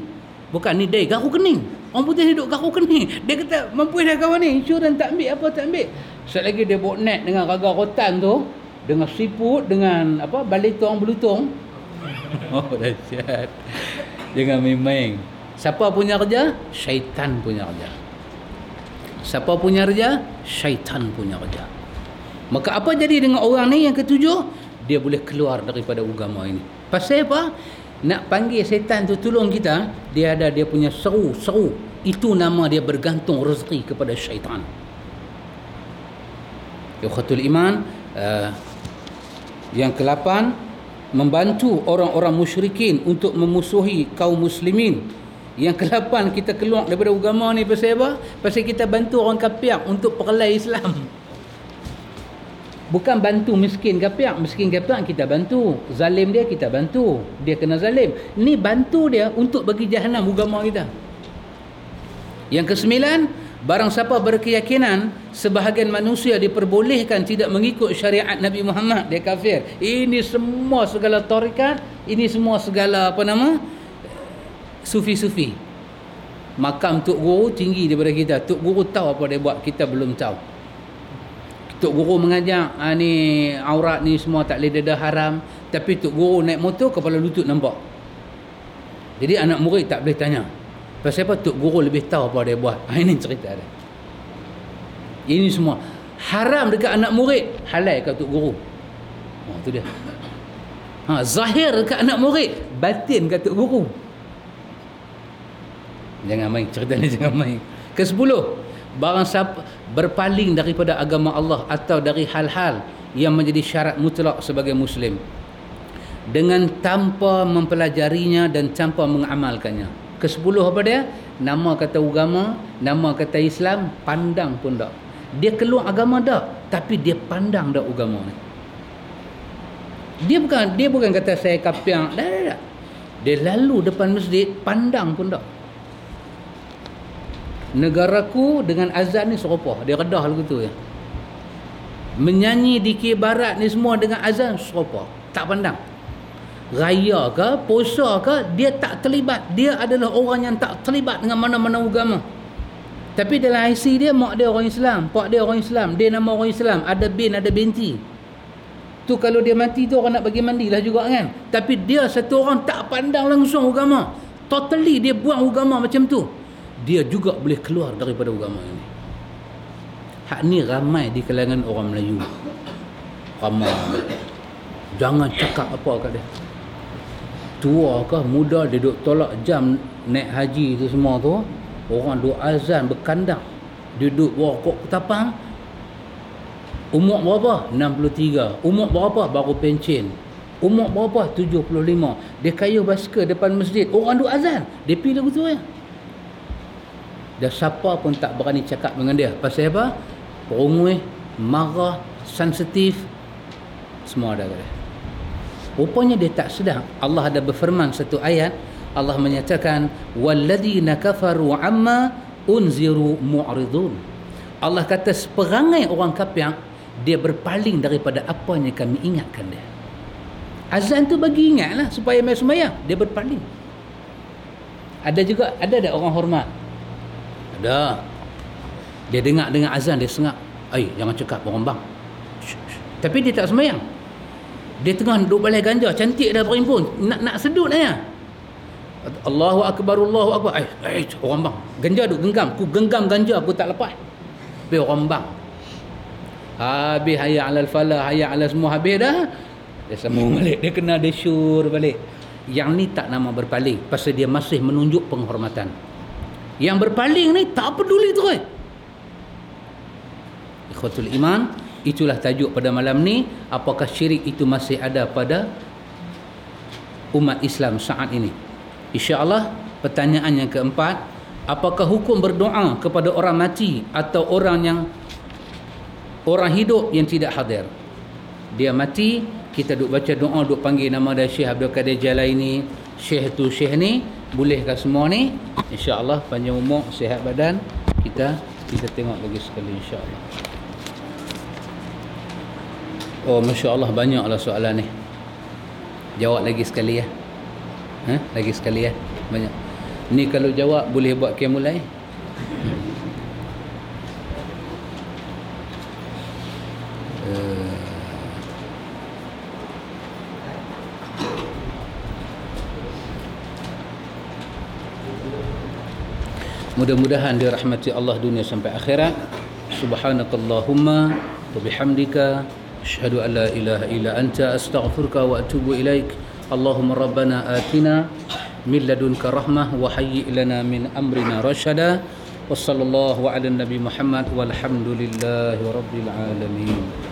Bukan ni day garu kening. Orang putih duduk garu kening. Dia kata mampu dah kawan ni, insurans tak ambil, apa tak ambil. Sekali lagi dia bawa net dengan raga rotan tu, dengan siput, dengan apa balitong belutong. Oh dahsyat. Jangan main-main. Siapa punya kerja? Syaitan punya kerja. Siapa punya kerja? Syaitan punya kerja. Maka apa jadi dengan orang ni yang ketujuh? Dia boleh keluar daripada agama ini. Pasal apa? Nak panggil syaitan tu tolong kita, dia ada dia punya seru. Itu nama dia bergantung rezeki kepada syaitan. Ikhwatul iman, yang ke-8, membantu orang-orang musyrikin untuk memusuhi kaum muslimin. Yang ke-8 kita keluar daripada agama ni pasal apa? Pasal kita bantu orang kafir untuk perlai Islam. Bukan bantu miskin kafir kita bantu, zalim dia kita bantu, dia kena zalim. Ni bantu dia untuk bagi jahanam agama kita. Yang ke-9, barang siapa berkeyakinan sebahagian manusia diperbolehkan tidak mengikut syariat Nabi Muhammad, dia kafir. Ini semua segala tarikat, ini semua segala sufi-sufi. Makam Tok Guru tinggi daripada kita. Tok Guru tahu apa dia buat, kita belum tahu. Tok Guru mengajar ni aurat ni semua tak boleh dedah haram, tapi Tok Guru naik motor kepala lutut nampak. Jadi anak murid tak boleh tanya. Pasal apa? Tok Guru lebih tahu apa dia buat. Ini cerita dia. Ini semua haram dekat anak murid, halal dekat Tok Guru. Tu dia. Zahir dekat anak murid, batin dekat Tok Guru. Jangan main cerita ni, jangan main. Ke-10, barang siapa berpaling daripada agama Allah atau dari hal-hal yang menjadi syarat mutlak sebagai muslim dengan tanpa mempelajarinya dan tanpa mengamalkannya. Ke-10 apa dia? Nama kata agama, nama kata Islam, pandang pun tak. Dia keluar agama tak, tapi dia pandang tak agama ni. Dia bukan kata saya kafir. Tak. Dia lalu depan masjid, pandang pun tak. Negaraku dengan azan ni serupa, dia redah lagu tu ya. Menyanyi di Barat ni semua dengan azan serupa, tak pandang. Raya ke, puasa ke, dia tak terlibat. Dia adalah orang yang tak terlibat dengan mana-mana agama. Tapi dalam IC dia, mak dia orang Islam, pak dia orang Islam, dia nama orang Islam, ada bin, ada binti. Tu kalau dia mati tu orang nak bagi mandilah juga kan. Tapi dia satu orang tak pandang langsung agama. Totally dia buang agama macam tu. Dia juga boleh keluar daripada agama ini. Hak ni ramai di kalangan orang Melayu. Ramai. Jangan cakap apa kat dia. Tua ke muda, dia duk tolak jam naik haji tu semua tu. Orang duk azan berkandang. Dia duk bawa kok petapang. Umur berapa? 63. Umur berapa? Baru pencen. Umur berapa? 75. Dia kayuh basikal depan masjid. Orang duk azan. Dia pergi lagu tu ya. Dan siapa pun tak berani cakap dengan dia. Pasal apa? Perungui, marah, sensitif, semua ada dia. Rupanya dia tak sedar. Allah ada berfirman satu ayat. Allah menyatakan, وَالَّذِينَ كَفَرُوا عَمَّا أُنْزِرُوا مُعْرِضُونَ. Allah kata seperangai orang kafir, dia berpaling daripada apa yang kami ingatkan dia. Azan tu bagi ingatlah supaya mai sembahyang. Dia berpaling. Ada juga, ada orang hormat. Ada. Dia dengar azan, dia sengak. Jangan cakap orang bang. Tapi dia tak sembahyang. Dia tengah duduk balai ganja, cantik dah berimpun. Nak sedut dah ya. Allahu Akbar, Allahu Akbar. Orang bang. Ganja duk genggam. Aku genggam ganja, aku tak lepas. Habis orang bang. Habis hayya alal falah, hayya alal semua habis dah. Dia sambung balik. Dia kena dia syur balik. Yang ni tak nama berpaling. Pasal dia masih menunjuk penghormatan. Yang berpaling ni tak peduli terus. Ikhwatul iman, itulah tajuk pada malam ni. Apakah syirik itu masih ada pada umat Islam saat ini? InsyaAllah pertanyaan yang keempat, apakah hukum berdoa kepada orang mati atau orang hidup yang tidak hadir? Dia mati, kita duk baca doa, duk panggil nama dia Syekh Abdul Qadir Jalaini, Syekh tu Syekh ni, bolehkah semua ni? InsyaAllah panjang umur, sihat badan. Kita tengok lagi sekali insyaAllah. Oh, Masya Allah, banyaklah soalan ni. Jawab lagi sekali ya. Lagi sekali ya. Banyak. Ni kalau jawab boleh buat mulai. Mudah-mudahan dirahmati Allah dunia sampai akhirat. Subhanakallahumma wa bihamdika asyhadu an la ilaha illa anta astaghfiruka wa atubu ilaik. Allahumma rabbana atina min ladunka rahmah wa hayyi' lana min amrina rasyada. Wassallallahu ala nabi Muhammad walhamdulillahi rabbil alamin.